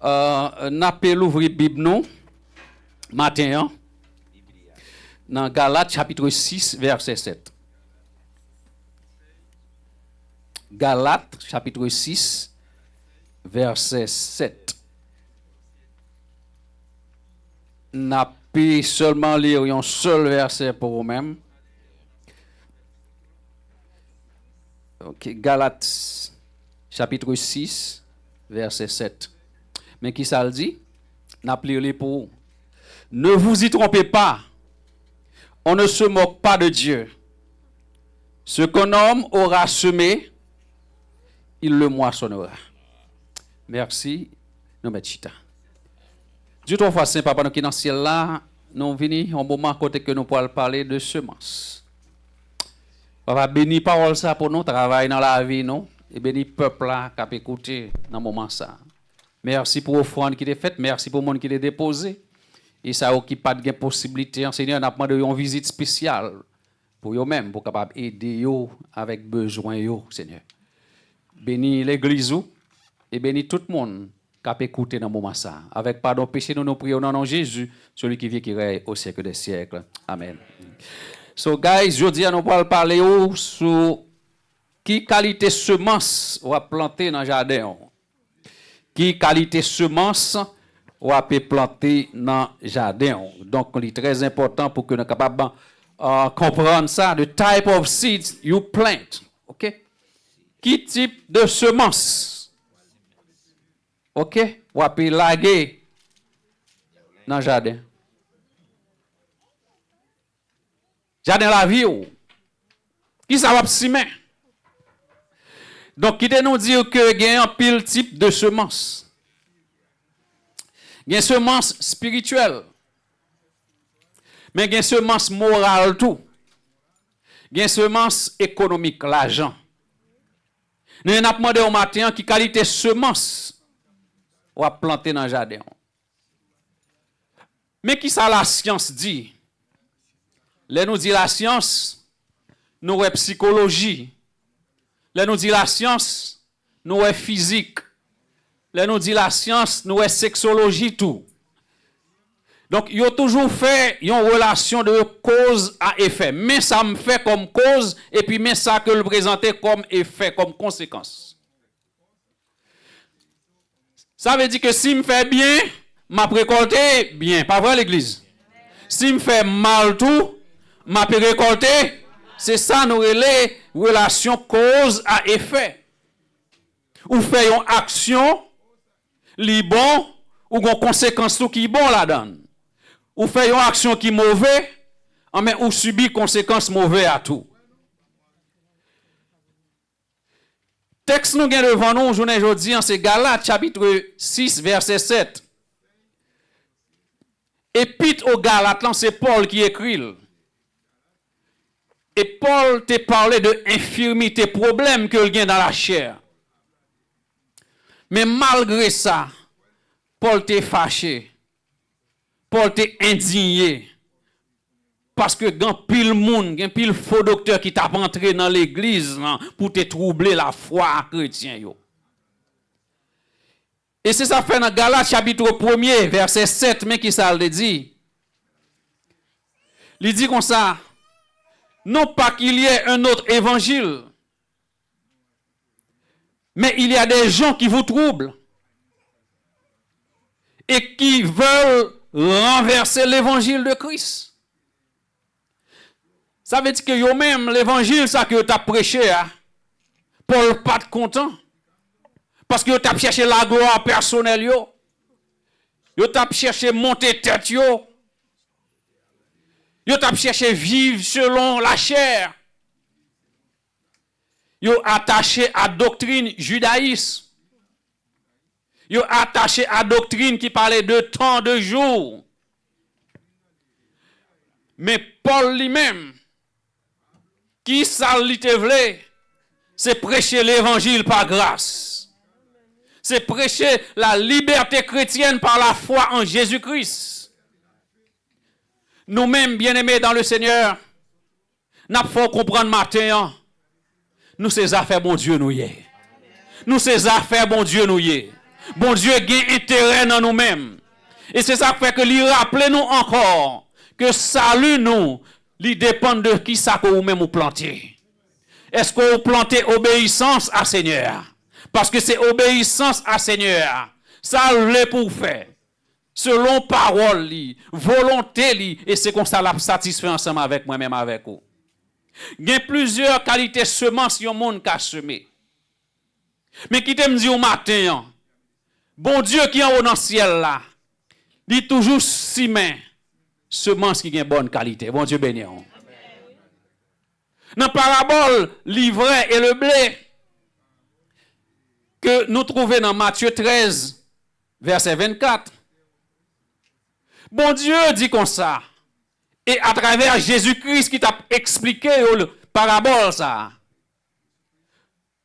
N'appelle l'ouvrir Bible non matin dans Galates chapitre 6 verset 7. Galates chapitre 6 verset 7. N'a pas seulement lire un seul verset pour vous-même. Ok, Galates chapitre 6 verset 7. Mais qui ça le dit? N'a pas lire pour vous. Ne vous y trompez pas. On ne se moque pas de Dieu. Ce qu'un homme aura semé, il le moissonnera. Merci. Nous mettons chita. Dieu ton fois Saint Papa, nous qui dans le ciel là, nous venons un moment côté que nous pourrons parler de semences. Papa bénis parole ça pour nous, travail dans la vie nous, et bénis peuple là qui a écouté dans le moment ça. Merci pour l'offrande qui est faite, merci pour le monde qui est déposé. Et ça qui pas de possibilité, Seigneur, n'a demandé une visite spéciale pour eux-mêmes, pour capable aider eux avec besoin eux, Seigneur. Bénis l'église et bénis tout le monde qui a écouté dans le moment ça. Avec pardon péché, nous prions dans le nom de Jésus, celui qui vit qui règne au siècle des siècles. Amen. So guys, je dis à nous parler sur qui qualité semence on va planter dans le jardin. Qui qualité semence on va planter dans le jardin. Donc, c'est très important pour que nous soyons capables de comprendre ça. The type of seeds you plant. OK? Qui type de semence? OK? On va laguer dans le jardin. Jardin la vie. Qui ça va simer? Donc, il nous dit que il y a un pile type de semence. Il y a une semence spirituelle. Mais il y a une semence morale tout. Il y a une semence économique, l'argent. Nous avons demandé au matin qui qualité semence on va planter dans le jardin. Mais qui ça la science dit? Là nous dit la science, nous avons psychologie. Là nous dit la science, nous avons physique. Là nous dit la science, nous avons sexologie tout. Donc, il a toujours fait une relation de cause à effet. Mais ça me fait comme cause et puis mais ça que le présenter comme effet, comme conséquence. Ça veut dire que si me fait bien, m'a récolté bien. Pas vrai l'église? Si me fait mal tout, m'a récolté. C'est ça nous relais relation cause à effet. Ou fait une action li bon ou une conséquence tout qui bon là-dedans. Ou fait une action qui mauvaise, mais ou subit conséquences mauvaises à tout. Texte nous gagne devant nous journée aujourd'hui, c'est Galates chapitre 6 verset 7. Épître aux Galates, c'est Paul qui écrit. Et Paul te parlait de infirmité, problème que il y a dans la chair. Mais malgré ça, Paul t'est fâché. Paul t'est indigné. Parce que gan pile monde, gan pile faux docteur qui t'a rentré dans l'église pour te troubler la foi chrétien yo. Et c'est ça fait dans Galates chapitre 1er verset 7 mais qui ça le dit. Il dit comme ça, non pas qu'il y ait un autre évangile, mais il y a des gens qui vous troublent et qui veulent renverser l'évangile de Christ. Ça veut dire que yo même l'évangile ça que tu as prêché, Paul pas content. Parce que tu as cherché la gloire personnelle yo. Yo t'a cherché monter tête yo. Yo t'a cherché vivre selon la chair. Yo attaché à doctrine judaïsme. Yo attaché à doctrine qui parlait de temps, de jour. Mais Paul lui-même, qui ça li te vle, c'est prêcher l'évangile par grâce. C'est prêcher la liberté chrétienne par la foi en Jésus-Christ. Nous-mêmes, bien-aimés dans le Seigneur, nous faut comprendre matin, nous ces affaires, bon Dieu, nous y est. Nous ces affaires, bon Dieu, nous y est. Bon Dieu, gagne intérêt dans nous-mêmes. Et c'est ça qui fait que lui rappelez nous encore que salut nous, il dépend de qui ça que vous-même vous plantez. Est-ce que vous plantez obéissance à Seigneur? Parce que c'est obéissance à Seigneur. Ça l'est pour faire. Selon parole, volonté, et c'est comme ça la satisfait ensemble avec moi-même, avec vous. Il y a plusieurs qualités semences que le monde a semé. Mais qui te me dit au matin, bon Dieu qui est en haut dans le ciel là, dit toujours si mains, semences qui ont une bonne qualité. Bon Dieu béni. Dans la parabole, l'ivraie et le blé, que nous trouvons dans Matthieu 13, verset 24. Bon Dieu dit comme ça. Et à travers Jésus-Christ qui t'a expliqué la parabole ça.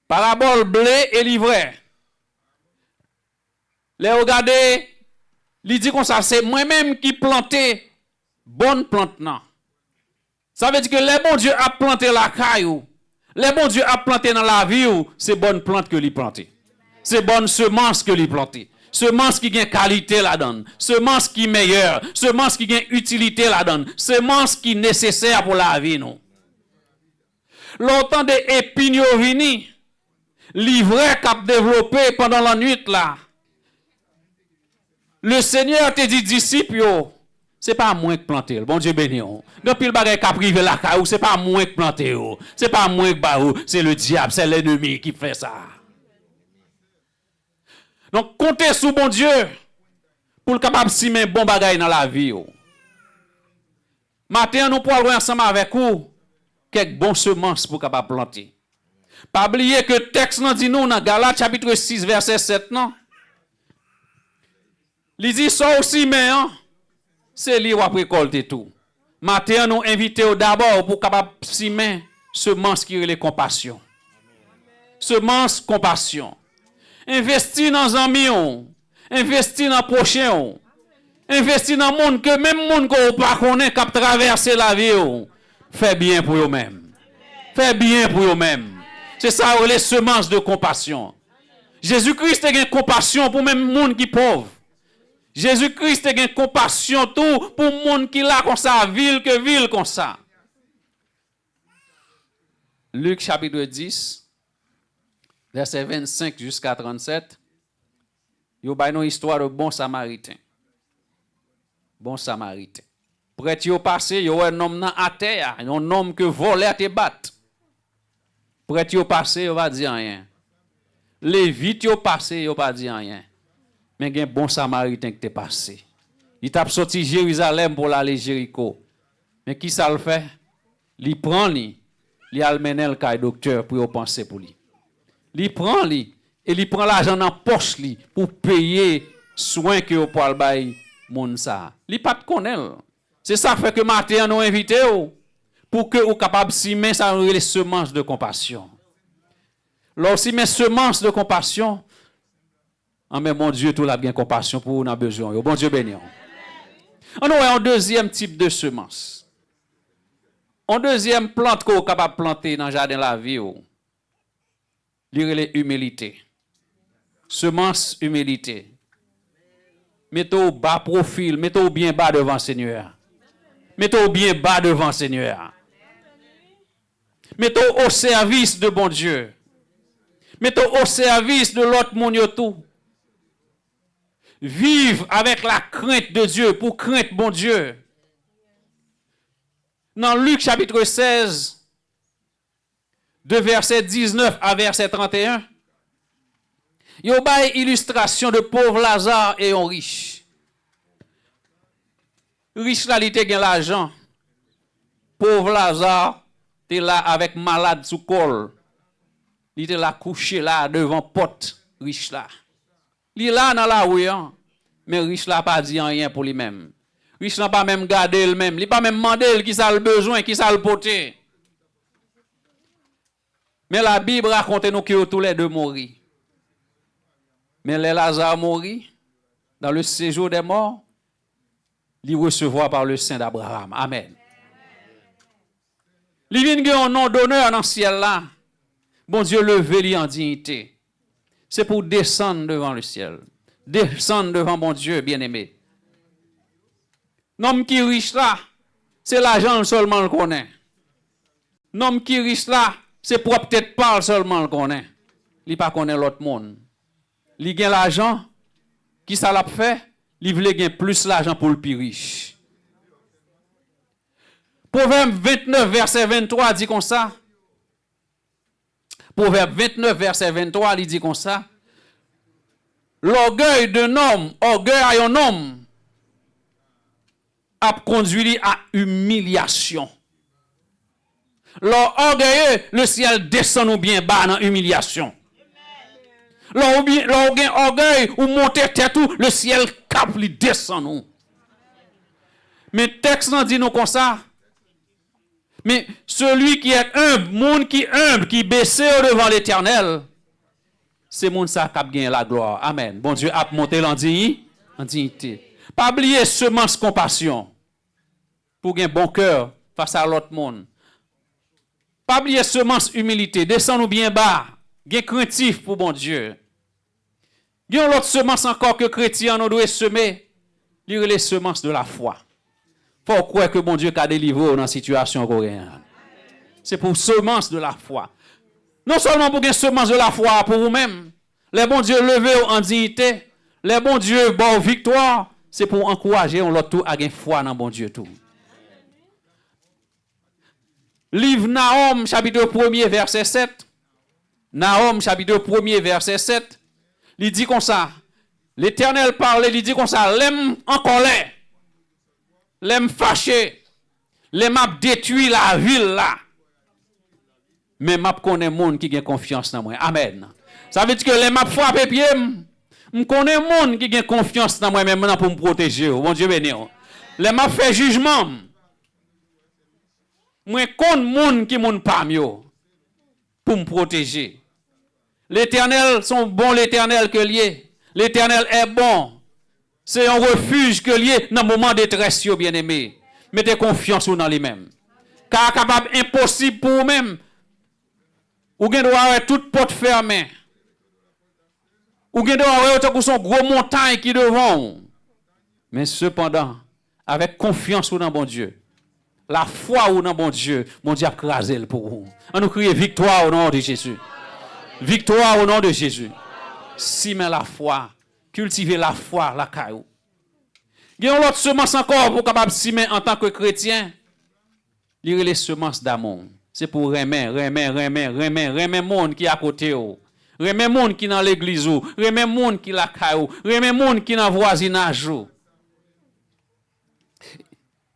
Parabole blé et livret. Les regardez, il dit comme ça, c'est moi-même qui planté bonne plante non. Ça veut dire que les bons Dieu a planté la caillou. Les bons Dieu a planté dans la vie, c'est bonne plante que lui planté. C'est bonne semence que lui planté. Semence qui gagne qualité la donne. Semence qui meilleure. Semence qui gagne utilité la donne. Semence qui nécessaire pour la vie nous. Longtemps de épines vini, livret qu'a développé pendant la nuit là. Le Seigneur te dit disciple c'est pas moi qui planter. Bon Dieu béni. Dans pile bagay qu'a privé la caillou, c'est pas moi qui planter. C'est pas moi qui ba c'est le diable, c'est l'ennemi qui fait ça. Donc comptez sur bon Dieu pour le capable simer bon bagay dans la vie. Matin nous pourrons ensemble avec vous quelques bonnes semences pour capable planter. Pas oublier que le texte nous dit nous dans Galates chapitre 6 verset 7 non. Il dit ça aussi mais c'est lui qui a récolté tout. Matin nous invitons d'abord pour capable simer semence qui est les compassion. Semence compassion. Investir dans un amis, investir dans prochain, investir dans monde que même monde qu'on pas connaît qui traverser la vie, fait bien pour eux-mêmes. Fait bien pour eux-mêmes. C'est ça les semences de compassion. Jésus-Christ a une compassion pour même monde qui pauvre. Jésus-Christ a une compassion tout pour monde qui là comme ça ville que ville comme ça. Luc chapitre 10 verset 25 jusqu'à 37, il y a une histoire de bon samaritain. Bon samaritain. Près de passé, il y a un homme à terre, un homme que volait te battre. Près de passé, il va dire rien. Les vite yo passé, il va dire rien. Mais il y a un bon samaritain qui est passé. Il t'a sorti Jérusalem pour aller Jéricho. Mais qui ça le fait? Il prend lui, il amène le cas docteur pour penser pour lui. Il prend lui et il prend l'argent dans poche lui pour payer soin que au poil bail moun ça. Il pas de connaître. C'est ça fait que matin nous invité pour que vous capable simer ça les semences de compassion. Lorsque mes semences de compassion, mais mon Dieu tout la bien compassion pour nous a besoin. Bon Dieu béni. On a un deuxième type de semence. Un deuxième plante qu'on est capable de planter dans le jardin de la vie. Lire humilité. Semence humilité. Mettez-vous bas profil, mettez-vous bien bas devant le Seigneur. Mettez-vous bien bas devant le Seigneur. Mettez-vous au service de bon Dieu. Mettez-vous au service de l'autre monde tout. Vive avec la crainte de Dieu pour craindre bon Dieu. Dans Luc chapitre 16, de verset 19 à verset 31, il y a une illustration de pauvre Lazare et un riche. Riche là, il était l'argent. Pauvre Lazare, il était là avec malade sous col. Il était là couché là devant porte riche là. Il est là dans la rue, mais riche là pas dit rien pour lui-même. Riche là pas même garder lui-même, il pas même demander qui ça le besoin, qui ça le porter. Mais la Bible raconte nous que tous les deux mourir. Mais les Lazare mourir dans le séjour des morts, il recevoir par le sein d'Abraham. Amen. Il vient un nom d'honneur dans le ciel là. Bon Dieu levé lui en dignité. C'est pour descendre devant le ciel. Descendre devant mon Dieu bien-aimé. L'homme qui est riche là, c'est l'argent seulement le connaît. L'homme qui est riche là, c'est pour peut-être pas seulement le connaît. Il pas connaît l'autre monde. Il gagne l'argent, qui ça l'a fait? Il veut gagner plus l'argent pour le plus riche. Proverbe 29 verset 23 dit comme ça. Proverbe 29 verset 23 il dit comme ça. L'orgueil d'un homme, orgueil à un homme, a conduit à humiliation. L'orgueilleux, le ciel descend ou bien bas dans humiliation. L'orgueil ou monter tête tout, le ciel cap li descend nous. Mais texte nous dit nous comme ça. Mais celui qui est humble, monde qui humble, qui baisse devant l'Éternel, c'est monde ça qui a gagné la gloire. Amen. Bon Dieu a monté en dignité. Pas oublier semence compassion pour gagner bon cœur face à l'autre monde. Pas oublier semence humilité, descend nous bien bas, gain craintif pour bon Dieu. Gain l'autre semence encore que chrétien nous doit semer, lire les semences de la foi. Faut croire que bon Dieu a délivré dans la situation coréenne. C'est pour semence de la foi. Non seulement pour gagner semence de la foi pour vous-même, les bons dieux levés en dignité, les bons dieux bon victoire, c'est pour encourager l'autre tout à gagner foi dans bon Dieu tout. Livre Nahum, chapitre 1er, verset 7. Nahum, chapitre 1er, verset 7. Il dit comme ça. L'Éternel parle, il dit comme ça. L'aime en colère. L'aime fâché. L'aime a détruit la ville là. Mais m'a connaît monde qui a confiance dans moi. Amen. Ça veut dire que l'aime a frappé pied. Je connais monde qui a confiance dans moi même pour me protéger. Bon Dieu béni. L'aime a fait jugement. Moi connais monde qui moun pas mieux pour me protéger. L'Éternel sont bons l'Éternel que lié. L'Éternel est bon. C'est un refuge que lié dans le moment de détresse bien aimé. Mettez confiance dans lui-même. Car capable impossible pour vous-même. Ou gen doit avoir toute porte fermée. Ou gen doit avoir son gros montagne qui devant. Mais cependant, avec confiance dans bon Dieu, la foi dans bon Dieu a crasé pour vous. On nous crie victoire au nom de Jésus. Victoire au nom de Jésus. Si mais la foi, cultiver la foi, la caillou. Il y a l'autre semence encore pour capable simer en tant que chrétien. Lire les semences d'amour. C'est pour remettre monde qui est à côté. Remettre monde qui est dans l'église. Remettre monde qui est la caillou. Remettre monde qui est dans le voisinage.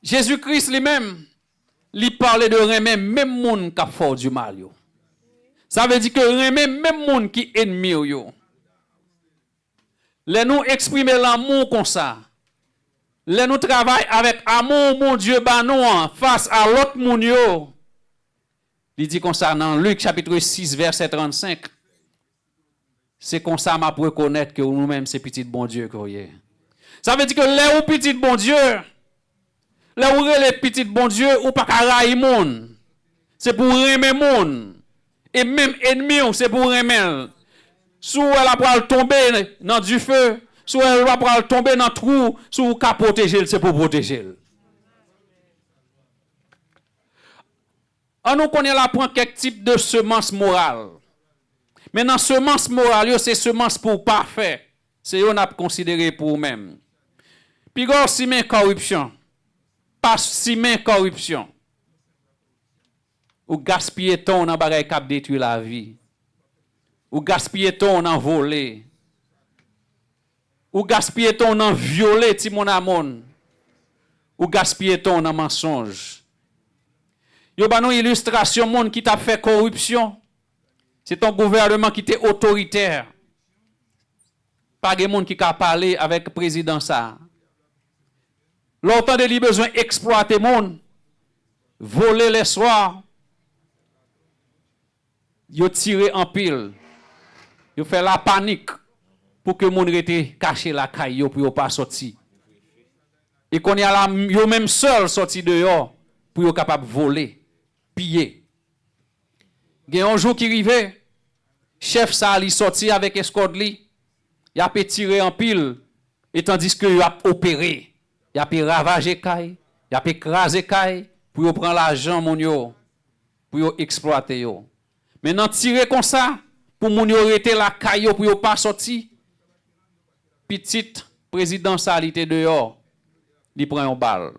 Jésus-Christ lui-même, il parlait de remettre même monde qui a fort du mal. Ça veut dire que remettre même monde qui est ennemi. Les nous exprimer l'amour comme ça. Les nous travaillons avec amour, mon Dieu, face à l'autre monde. Il dit comme ça dans Luc chapitre 6, verset 35. C'est comme ça m'a pour reconnaître que nous-mêmes, c'est petit bon Dieu que vous avez. Ça veut dire que les ou petit bon Dieu, les ou les petits bon Dieu, ou pas qu'à monde. C'est pour aimer monde. Et même ennemi, c'est pour aimer. Soit elle va tomber dans du feu, soit elle va tomber dans le trou, soit elle protéger, c'est pour protéger. On nous connaît là pour quelques types de semences morales. Mais dans semences morales, c'est semences pour parfait. C'est on a considéré pour nous-mêmes. Puis si mais corruption. Pas si mais corruption. Ou gaspiller ton dans bagay cap détruire la vie. Ou gaspiller ton dans voler. Ou gaspiller ton dans violer ti mon amon. Ou gaspiller ton dans mensonge. Yo ba nou illustration monde qui t'a fait corruption. C'est ton gouvernement qui était autoritaire. Pas de monde qui a parlé avec le président ça. Longtemps de lui besoin exploiter monde, voler les soirs. Yo tiré en pile. Yo fait la panique pour que monde rete caché la caille pour yo pas sorti. Et qu'on y a la yo même seul sorti dehors pour yo capable voler. Piller. Il y a un jour qui arrive, chef ça li sorti avec escorte li, il a tiré en pile et tandis que il a opéré, il a ravagé caille, il a écrasé caille pour prendre l'argent mon yo, pour exploiter yo. Maintenant tirer comme ça pour mon yo rester la caille pour yo pas sorti. Petit président ça li était dehors, il prend une balle.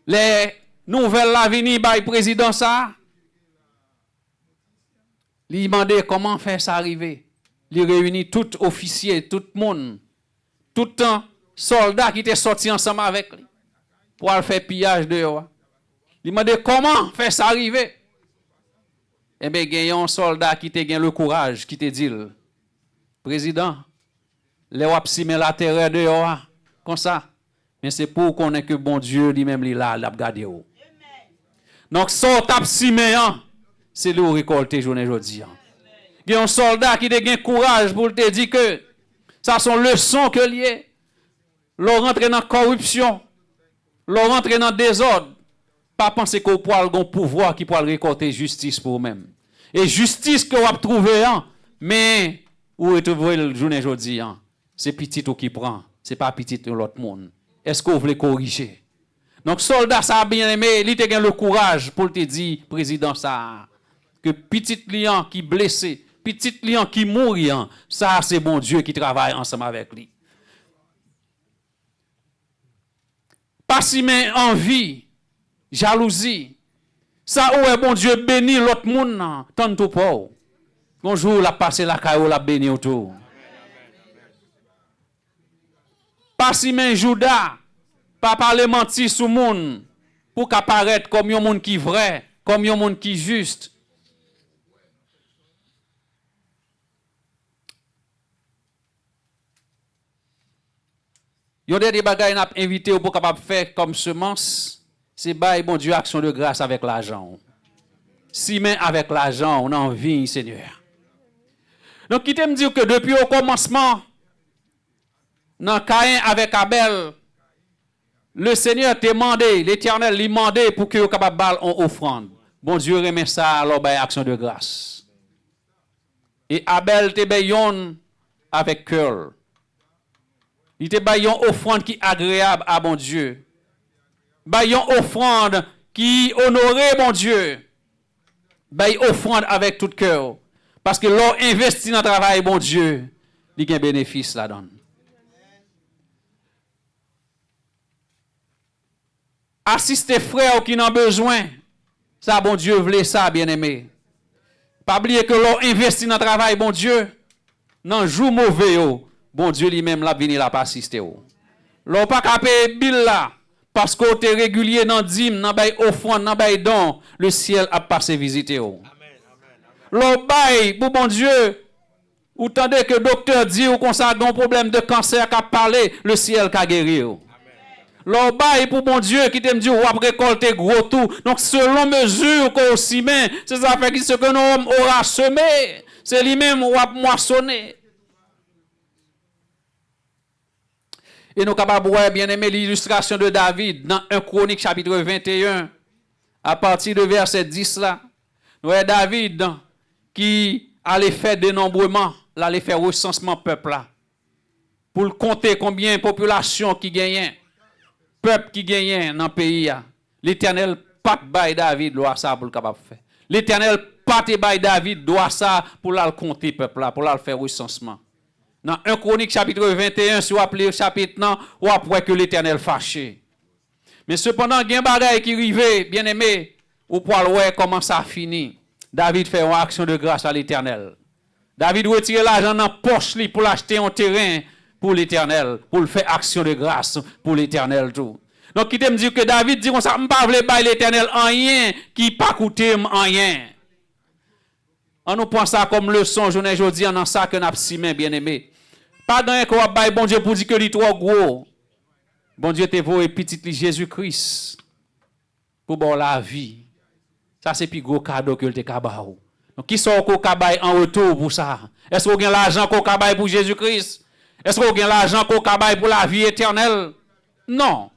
Les nouvelles l'avenir by président ça. Il demandait comment faire ça arriver. Il réunit tout officier, tout le monde, tout un soldat qui était sorti ensemble avec lui pour faire pillage dehors. Il demandait comment faire ça arriver. Eh bien, il y a un soldat qui a le courage, qui te dit, président, les wap si met la terreur dehors, comme ça. Mais c'est pour qu'on ait que bon Dieu lui-même là, l'a gardé. Donc, son tape siméan, c'est le récolter journée aujourd'hui. Il y a un soldat qui a un courage pour te dire que ça sont leçons que lié. L'on rentre dans la corruption, l'on rentre dans le désordre. Pas penser qu'on peut avoir un pouvoir qui peut récolter justice pour vous-même. Et justice que vous avez trouvé, mais où est le journée aujourd'hui? C'est petit ou qui prend, c'est pas petit de l'autre monde. Est-ce que vous voulez corriger? Donc, soldat, ça a bien aimé, il a le courage pour te dire, président, ça, que petit lion qui blessé, petit lion qui mourit, ça, c'est bon Dieu qui travaille ensemble avec lui. Pas si mais envie, jalousie, ça, où est bon Dieu béni l'autre monde, tant tout pour. Bonjour, la passé la caillou, la béni autour. Pas si mais Judas, pas parler menti sous monde pour qu'apparaître comme un monde qui vrai, comme un monde qui juste. Yon des bagages n'a invité pour capable faire comme semence, c'est bail bon Dieu action de grâce avec l'argent. Si mais avec l'argent, on a envie Seigneur. Donc qui me dire que depuis au commencement dans Caïn avec Abel, le Seigneur t'a demandé, l'Éternel lui demandé pour que vous capable balle en offrande. Bon Dieu remet ça alors bail action de grâce. Et Abel te bayon avec cœur. Il te bayon offrande qui agréable à bon Dieu. Bayon offrande qui honorait bon Dieu. Bayon offrande avec tout cœur. Parce que l'on investit dans le travail bon Dieu, il y a un bénéfice là-dedans. Assister frères qui n'ont besoin. Ça, bon Dieu, voulait ça, bien-aimé. Pas oublier que l'on investit dans le travail, bon Dieu. Non, joue mauvais, bon Dieu lui-même l'a venu là pas assister. L'on pas capé bill là. Parce qu'on est régulier dans dîme, dans bay offrande, dans bay don, le ciel a passé visiter. L'on bail pour bon Dieu. Ou tandis que le docteur dit ou qu'on a un problème de cancer qu'a parlé, le ciel qu'a guéri. L'on bail pour bon Dieu qui t'aime dire ou a récolter gros tout. Donc selon mesure qu'on s'y met, c'est ça fait que ce que l'homme aura semé, c'est lui-même ou a moissonné. Et nous capables de bien aimer l'illustration de David dans 1 Chronique chapitre 21 à partir de verset 10 là. Nous voyons David qui allait faire dénombrement, là allait faire recensement peuple là. Pour compter combien de population qui gagnait. Peuple qui gagne dans le pays, l'Éternel pas bail David doit ça pour le capable faire. L'Éternel pas bail David doit ça pour la compter peuple là, pour la faire recensement. Dans 1 Chronique chapitre 21, si vous appelez le chapitre non, ou après que l'Éternel fâché. Mais cependant, il y a un bagage qui arrive, bien aimé, ou pour voir comment ça finit. David fait une action de grâce à l'Éternel. David retire l'argent dans la poche pour acheter un terrain pour l'Éternel, pour le faire action de grâce pour l'Éternel tout. Donc, qui me dit que David dit qu'on ça, ne pas bailler l'Éternel en rien, qui pas coûter en rien. On nous prend ça comme leçon, je ne dis en ça que n'a pas bien aimé. Pas d'un qu'on va bailler bon Dieu pour dire que il est trop gros. Bon Dieu te voit petit Jésus-Christ pour bon la vie. Ça c'est plus gros cadeau que le te kabao. Donc qui sont qu'on kabay en retour pour ça? Est-ce qu'on a l'argent qu'on kabay pour Jésus-Christ? Est-ce qu'on a l'argent qu'on kabay pour la vie éternelle? Non.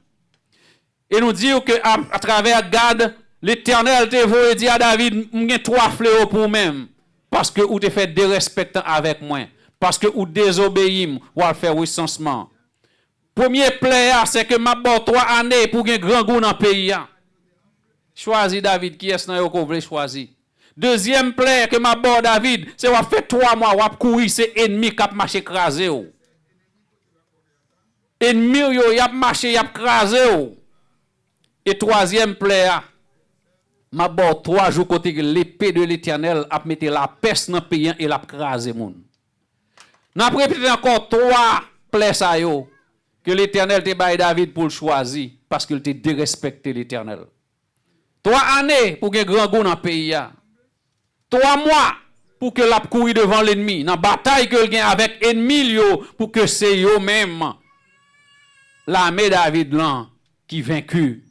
Et nous disons que à travers Gad, l'Éternel te voit et dit à David, j'ai 3 fléaux pour même. Parce que vous te fait dérespectant avec moi. Parce que vous désobéissez, ou à faire recensement. Premier player, c'est que m'a bon 3 années pour un grand goût dans le pays. Choisis David, qui est-ce que vous voulez choisir? Deuxième player que m'a bon David, c'est qu'on fait 3 mois, on courir, c'est ennemi qui a marché écrasé. Ennemi, il a marché, il a écrasé. Et troisième player, m'a bon 3 jours côté l'épée de l'Éternel a mis la peste dans le pays et l'a écrasé. N'a répété encore 3 plaies ça yo que l'Éternel te baille David pour le choisir parce qu'il te dérespecté l'Éternel. 3 années pour que grand goût dans le pays. 3 mois pour que l'a courir devant l'ennemi. Dans la bataille que gagne avec ennemi pour que c'est yo même l'armée David là qui vaincu.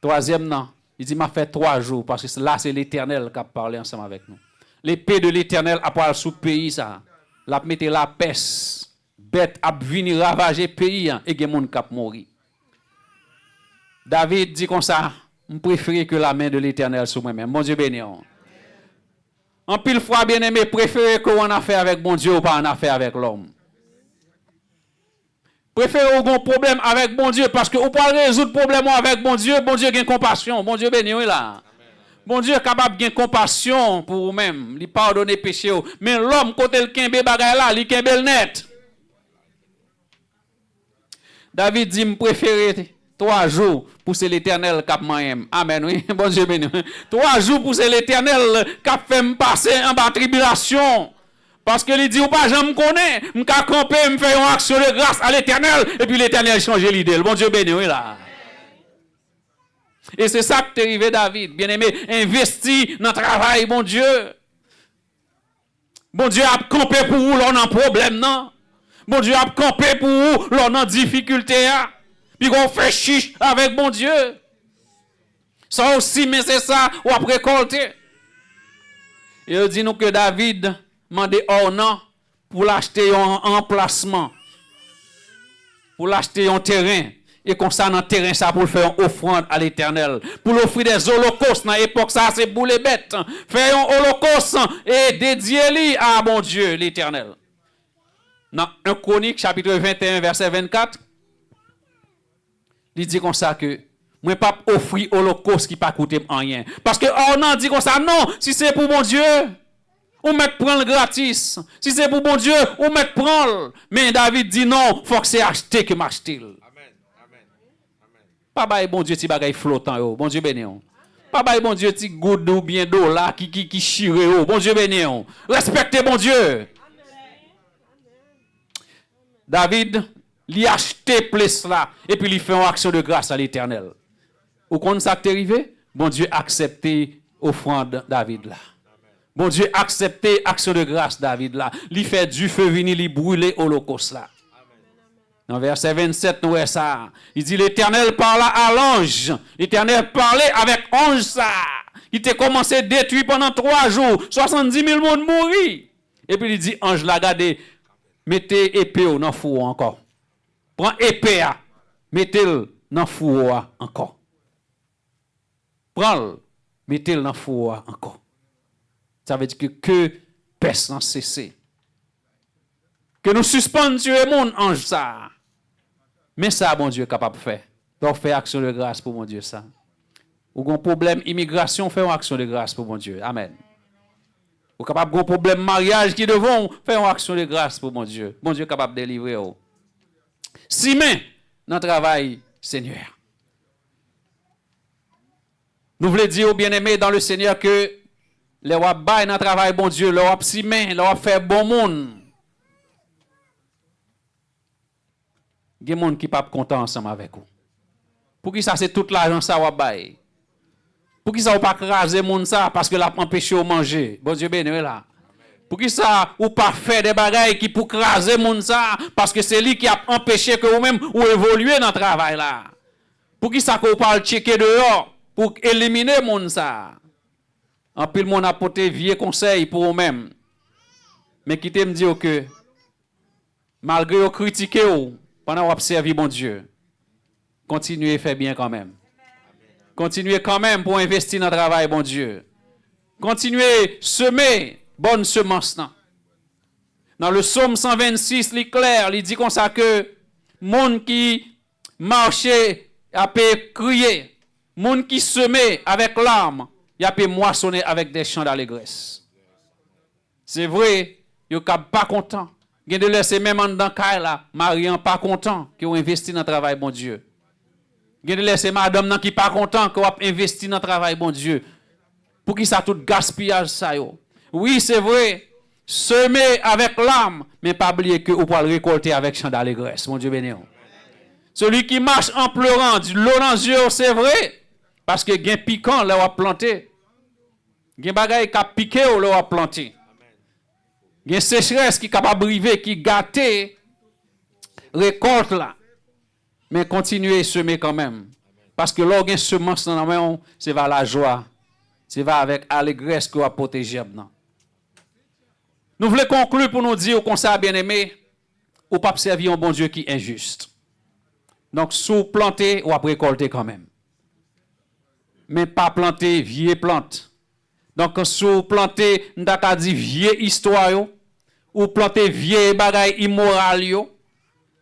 Troisième non, il dit m'a fait 3 jours parce que là c'est l'Éternel qui a parlé ensemble avec nous. L'épée de l'Éternel a parlé sous pays ça. La mette la peste, bête a venir ravager pays et gen moun k'ap mourir. David dit comme ça, je préfère que la main de l'Éternel sur moi-même. Bon Dieu béni. En pile fois, bien aimé, préférez qu'on en affaire avec bon Dieu ou pas en affaire avec l'homme. Préférez qu'on ait un problème avec bon Dieu parce que vous pouvez résoudre le problème avec bon Dieu a compassion. Bon Dieu béni là. Bon Dieu est capable de compassion pour vous-même, il pardonner péché. Mais l'homme, côté le kembe bagay là, il kembe le net. David dit, je préfère 3 jours pour c'est l'Éternel qui m'a. Amen, oui. Bon Dieu béni. 3 jours pour c'est l'Éternel qui fait me passer en bas tribulation. Parce que il dit, ou pas, je me connais, je vais camper, je faire une action de grâce à l'Éternel, et puis l'Éternel change l'idée. Bon Dieu béni, oui là. Et c'est ça que t'es arrivé, David. Bien-aimé, investi dans le travail, bon Dieu. Bon Dieu a campé pour vous, l'on a un problème, non? Bon Dieu a campé pour vous, l'on a difficulté, puis on fait chiche avec bon Dieu. Ça aussi, mais c'est ça, ou après récolter. Et il dit nous que David m'a dit oh non, pour l'acheter un emplacement, pour l'acheter un terrain. Et comme ça, dans le terrain, ça pour faire une offrande à l'Éternel. Pour l'offrir des holocaustes, dans l'époque, ça, c'est pour les bêtes. Faire un holocauste et dédier-lui à mon Dieu, l'Éternel. Dans 1 Chronique, chapitre 21, verset 24, il dit comme ça que, moi, pas offrir holocauste qui pas coûter rien. Parce que, oh non, dit comme ça, non, si c'est pour mon Dieu, on met prendre gratis. Si c'est pour mon Dieu, on met prendre. Mais David dit non, faut que c'est acheté que m'acheter. Pas bail bon Dieu ti bagay flottant yo. Bon Dieu béni on. Pas bail bon Dieu ti goud ou bien d'eau là qui chire yo. Bon Dieu béni on. Respectez bon Dieu. David li acheté place là et puis il fait une action de grâce à l'Éternel. Ou quand ça t'est arrivé, bon Dieu accepté offrande David là. Bon Dieu accepté action de grâce David là. Il fait du feu venir li brûler holocauste là. Dans verset 27, nous voyons ça. Il dit, l'Éternel parla à l'ange. L'Éternel parlait avec ange ça. Il t'a commencé à détruire pendant 3 jours. 70 000 monde mourir. Et puis il dit, ange la gardé, mettez épée dans le four encore. Prends épée, mettez-le dans le four encore. Prends-le, mettez-le dans le four encore. Ça veut dire que peste n'a cessé. Que nous suspendions mon ange ça. Mais ça, bon Dieu est capable de faire. Donc, faire action de grâce pour mon Dieu, ça. Ou un problème immigration, faire une action de grâce pour mon Dieu. Amen. Ou capable de problème mariage qui devons faire une action de grâce pour mon Dieu. Bon Dieu est capable de délivrer. Si mais, dans le travail, Seigneur. Nous voulons dire aux bien-aimés dans le Seigneur que les rois baillent dans le travail, bon Dieu, les rois si mais, les rois faire bon monde. Il y a des gens qui ne sont pas contents ensemble avec vous. Pour qui ça, c'est toute l'argent ça va bailler? Pour qui ça, vous pas craser les gens parce que l'a empêché de manger? Bon Dieu béni là. Pour qui ça, ou pas faire des bagailles qui pour craser les gens parce que c'est lui qui a empêché que vous-même ou évoluer dans le travail là? Pour qui ça, que vous pas checker dehors pour éliminer les gens? En pile, mon apporté vieux conseil pour vous-même. Mais qui te me dire que malgré vous critiquer vous, pendant que vous servez bon Dieu, continuez à faire bien quand même. Continuez quand même pour investir dans le travail, bon Dieu. Continuez à semer bonne semence. Dans le psaume 126, il est clair, il dit comme ça que monde qui marchait a pu crier, monde qui semait avec larmes, il a pu moissonner avec des chants d'allégresse. C'est vrai, il n'est pas content. Il y a de laisser même dans là, Marian pas content qui ont investi dans le travail, bon Dieu. Il y a de laisser madame qui pas content qui ont investi dans le travail, bon Dieu. Pour qui ça tout gaspillage ça yo. Oui, c'est vrai. Semer avec l'âme, mais pas oublier que vous pouvez le récolter avec chant d'allégresse, mon Dieu béni. Celui qui marche en pleurant, du l'eau dans les yeux, c'est vrai. Parce que gain piquant, là, on a planté. Gain bagay qui a piqué, là, on a planté. Il y a une sécheresse qui est capable de briver, qui gâte récolte là. Mais continuez à semer quand même. Parce que lorsqu'il y a une semence dans la main, c'est vers la joie. C'est vers avec allégresse qu'on va protéger. Nous voulons conclure pour nous dire qu'on s'est bien aimé, ou pas servir un bon Dieu qui est injuste. Donc, si vous plantez, ou après récolter quand même. Mais pas planter vieille plante. Donc, si vous plantez, nous avons dit vieille histoire, ou planter vieille bagaille immorale,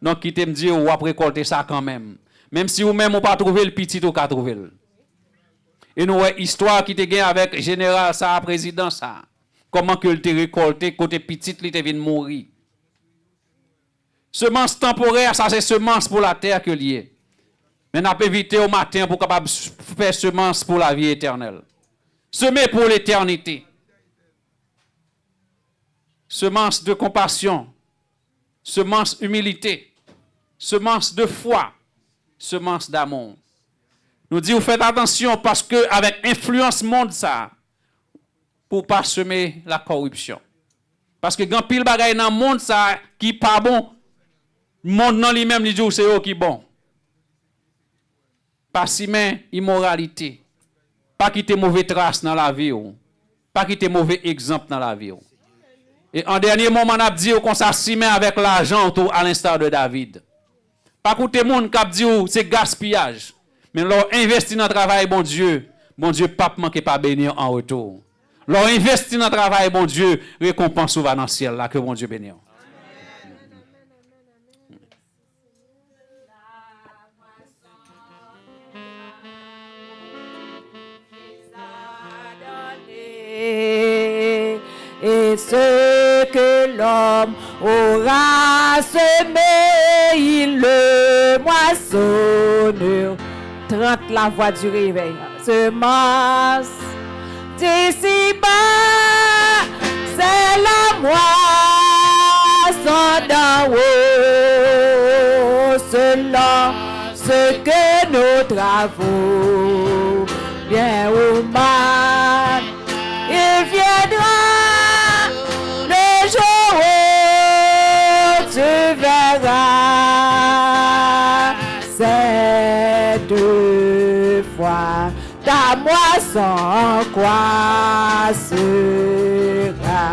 donc, qui te me dit, ou après récolter ça quand même. Même si vous-même, vous pas trouvé le petit, ou pas trouvé. Et nous, histoire qui te gagne avec général, ça, président, ça. Comment que te récolté, côté petit, il te vient mourir. Semence temporaire, ça c'est semence pour la terre que lié. Mais n'a pas évité au matin pour capable faire semence pour la vie éternelle. Semer pour l'éternité. Semence de compassion. Semence humilité. Semence de foi. Semence d'amour. Nous disons, faites attention parce que avec influence monde ça, pour pas semer la corruption. Parce que quand pile bagaille dans le monde ça qui pas bon, le monde dans lui-même il dit c'est eux qui bon. Pas simen immoralité. Pas quitter mauvais traces dans la vie ou. Pas quitter mauvais exemple dans la vie ou. Et en dernier moment on a dit qu'on s'assimet avec l'argent à l'instar de David. Pas écouter monde qui dit c'est gaspillage. Mais leur investir dans le travail bon Dieu pas manquer pas bénir en retour. Leur investir dans le travail, bon Dieu, récompense va dans le ciel, là, que bon Dieu bénisse. Et ce que l'homme aura semé, il le moissonne. 30 la voix du réveil. Semence d'ici-bas, c'est la moisson d'en haut, selon ce que nos travaux, bien ou mal, il viendra le jour où tu verras cette fois ta moisson quoi sera.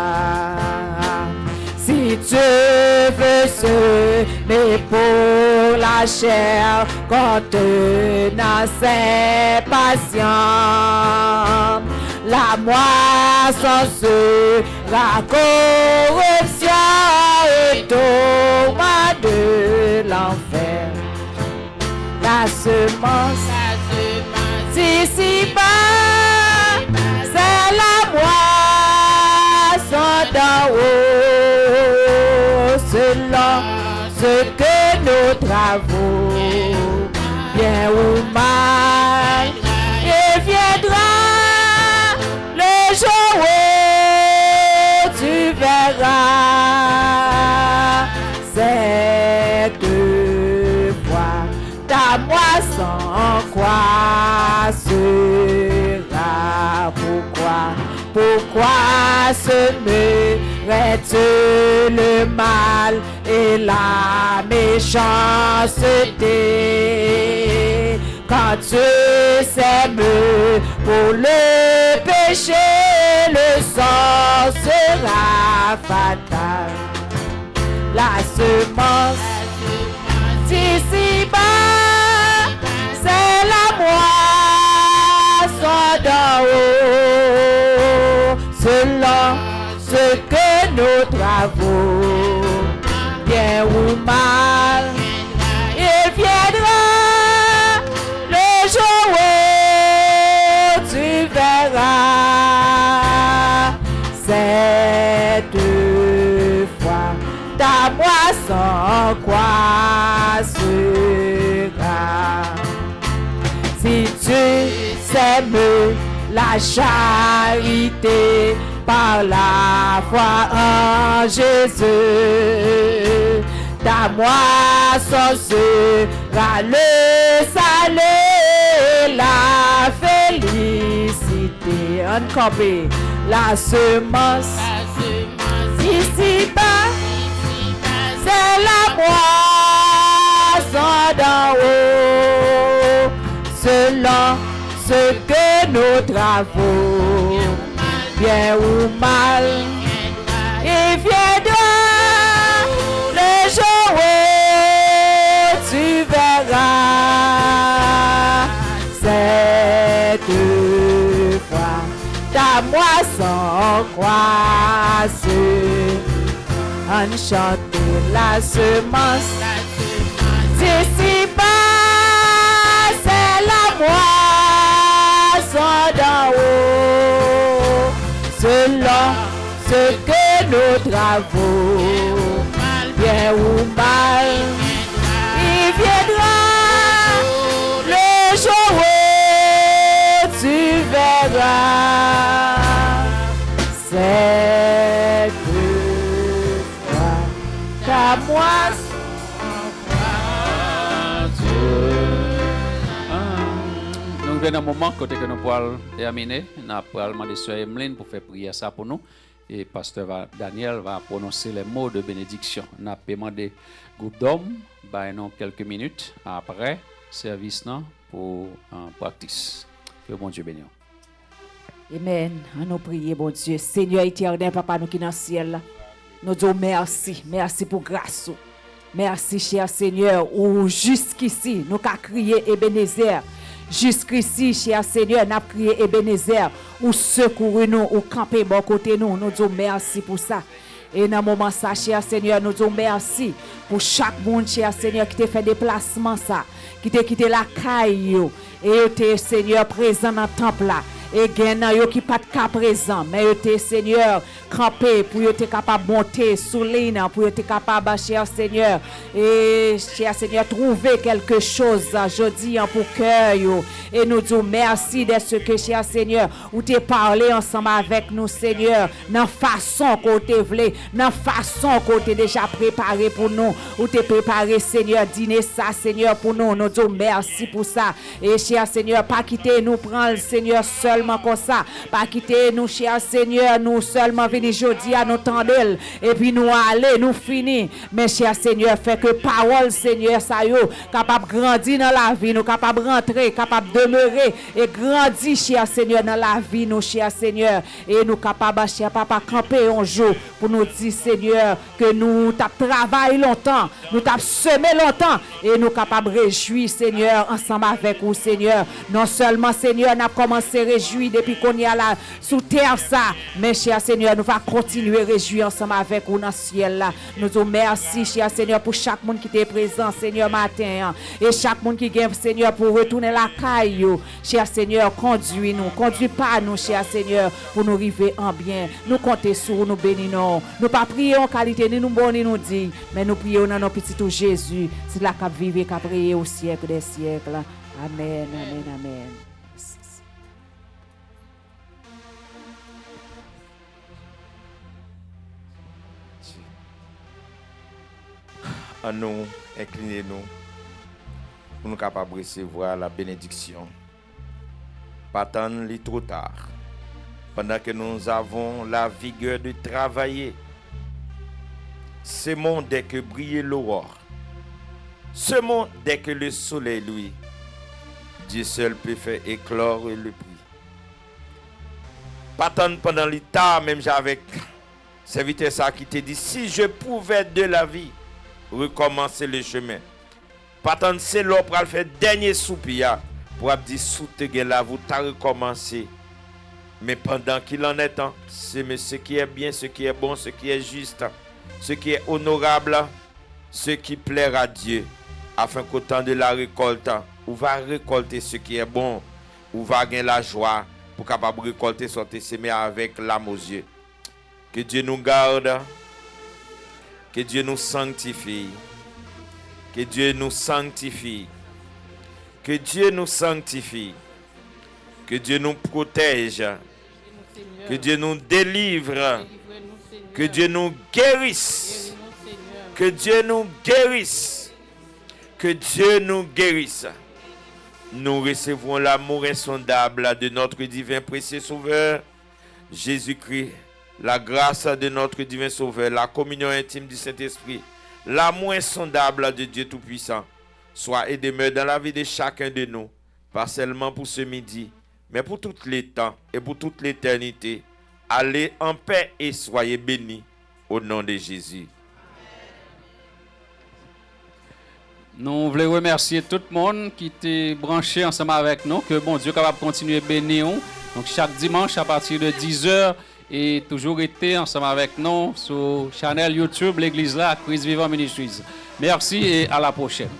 Si tu veux semer pour la chair, contenant ses patients, la moisson sera corruption et tourment de l'enfer. La semence d'ici-bas, c'est la moisson d'en haut, selon ce que nos travaux, bien ou mal, il viendra le jour où tu verras cette fois ta moisson quoi sera. Pourquoi semerais-tu le mal et la méchanceté quand tu sèmes pour le péché? Le sort sera fatal. La semence d'ici-bas, c'est la moisson d'en haut, selon ce que nos travaux, bien ou mal, il viendra le jour où tu verras cette fois ta moisson quoi sera. Si tu sèmes la charité par la foi en Jésus, ta moisson sera le salut, la félicité. Uncopé, la semence ici-bas, c'est la moisson nos travaux, bien ou mal, il viendra le jour où tu verras cette fois ta moisson croise. On chante la semence, d'ici bas, c'est la moisson d'en haut, selon ce que nos travaux, bien ou mal, il viendra le jour où tu verras cette fois ta moisson. Nous venons un moment côté que nous pourrons terminer. Nous pourrons demander Sœur Emeline pour faire prier ça pour nous. Et Pasteur Daniel va prononcer les mots de bénédiction. Nous avons demandé groupe d'hommes, nous quelques minutes après service pour en practice. Que bon Dieu bénisse. Amen. Nous prions, bon Dieu. Seigneur éternel, Papa, nous qui dans le ciel, nous disons merci. Merci pour grâce. Merci, cher Seigneur, où jusqu'ici, nous avons crié Ebenezer. Jusqu'ici, cher Seigneur, nous avons crié Ebenezer, ou secouru nous, ou camper bon côté nous. Nous disons merci pour ça. Et dans ce moment, ça, cher Seigneur, nous disons merci pour chaque monde, cher Seigneur, qui t'a fait déplacement, ça, qui t'a quitté la caille, et tu Seigneur, présent dans le temple là. Et gagnant yo qui pas de cas présent, mais yo te Seigneur campé pour yo te capable monter sous ligne, pour yo te capable, cher Seigneur, et cher Seigneur trouver quelque chose aujourd'hui pour cœur yo. Et nous disons merci de ce que, cher Seigneur, ou te parlé ensemble avec nous, Seigneur, dans façon qu'on te voulait, dans façon qu'on te déjà préparé pour nous, ou te préparé, Seigneur, dîner ça, Seigneur, pour nous. Nous disons merci pour ça. Et cher Seigneur, pas quitter nous prendre, Seigneur, seulement comme ça, pas quitter nous, cher Seigneur, nous seulement venir jeudi à nous tendre et puis nous aller, nous finir. Mais cher Seigneur, fait que parole, Seigneur, ça yo, capable grandir dans la vie, nous capable rentrer, capable demeurer et grandir, cher Seigneur, dans la vie, nous, cher Seigneur, et nous capable, cher Papa, camper un jour pour nous dire, Seigneur, que nous t'avons travaillé longtemps, nous t'avons semé longtemps et nous capable réjouir, Seigneur, ensemble avec vous, Seigneur. Non seulement, Seigneur, nous avons commencé à réjouir depuis qu'on y a là sous terre ça, mais cher Seigneur, nous va continuer à réjouir ensemble avec vous dans le ciel là. Nous disons merci, cher Seigneur, pour chaque monde qui était présent, Seigneur, matin, et chaque monde qui vient, Seigneur, pour retourner la caille. Cher Seigneur, conduis-nous, conduis pas nous, cher Seigneur, pour nous arriver en bien. Nous comptons sur nous, bénissons. Nous pas prier en qualité, ni nous bon, ni nous dit, mais nous prions dans nos petits tout Jésus. C'est là qu'on vive, qu'on prie au siècle des siècles. Amen, amen, amen. À nous, inclinez-nous pour nous capables de recevoir la bénédiction. Pas attendre trop tard. Pendant que nous avons la vigueur de travailler, ce monde dès que brille l'aurore, ce monde dès que le soleil lui, Dieu seul peut faire éclore le prix. Pas attendre pendant l'état, même avec serviteur ça qui te dit, si je pouvais de la vie, recommencer le chemin. Pas attendre c'est l'heure pour faire dernier soupir pour dire sous te là vous t'as recommencé. Mais pendant qu'il en est temps, c'est ce qui est bien, ce qui est bon, ce qui est juste, ce qui est honorable, ce qui plaira à Dieu, afin qu'au temps de la récolte, on va récolter ce qui est bon, on va gagner la joie pour capable récolter sortir semer avec l'âme aux yeux. Que Dieu nous garde. Que Dieu nous sanctifie. Que Dieu nous sanctifie. Que Dieu nous sanctifie. Que Dieu nous protège. Que Dieu nous délivre. Que Dieu nous guérisse. Que Dieu nous guérisse. Que Dieu nous guérisse. Nous recevons l'amour insondable de notre divin précieux Sauveur, Jésus-Christ. La grâce de notre divin Sauveur, la communion intime du Saint-Esprit, l'amour insondable de Dieu Tout-Puissant, soit et demeure dans la vie de chacun de nous, pas seulement pour ce midi, mais pour tous les temps et pour toute l'éternité. Allez en paix et soyez bénis au nom de Jésus. Nous voulons remercier tout le monde qui était branché ensemble avec nous. Que bon Dieu capable de continuer à bénir nous. Donc chaque dimanche à partir de 10h et toujours été ensemble avec nous sur channel YouTube l'Église là, Christ Vivant Ministries. Merci et à la prochaine.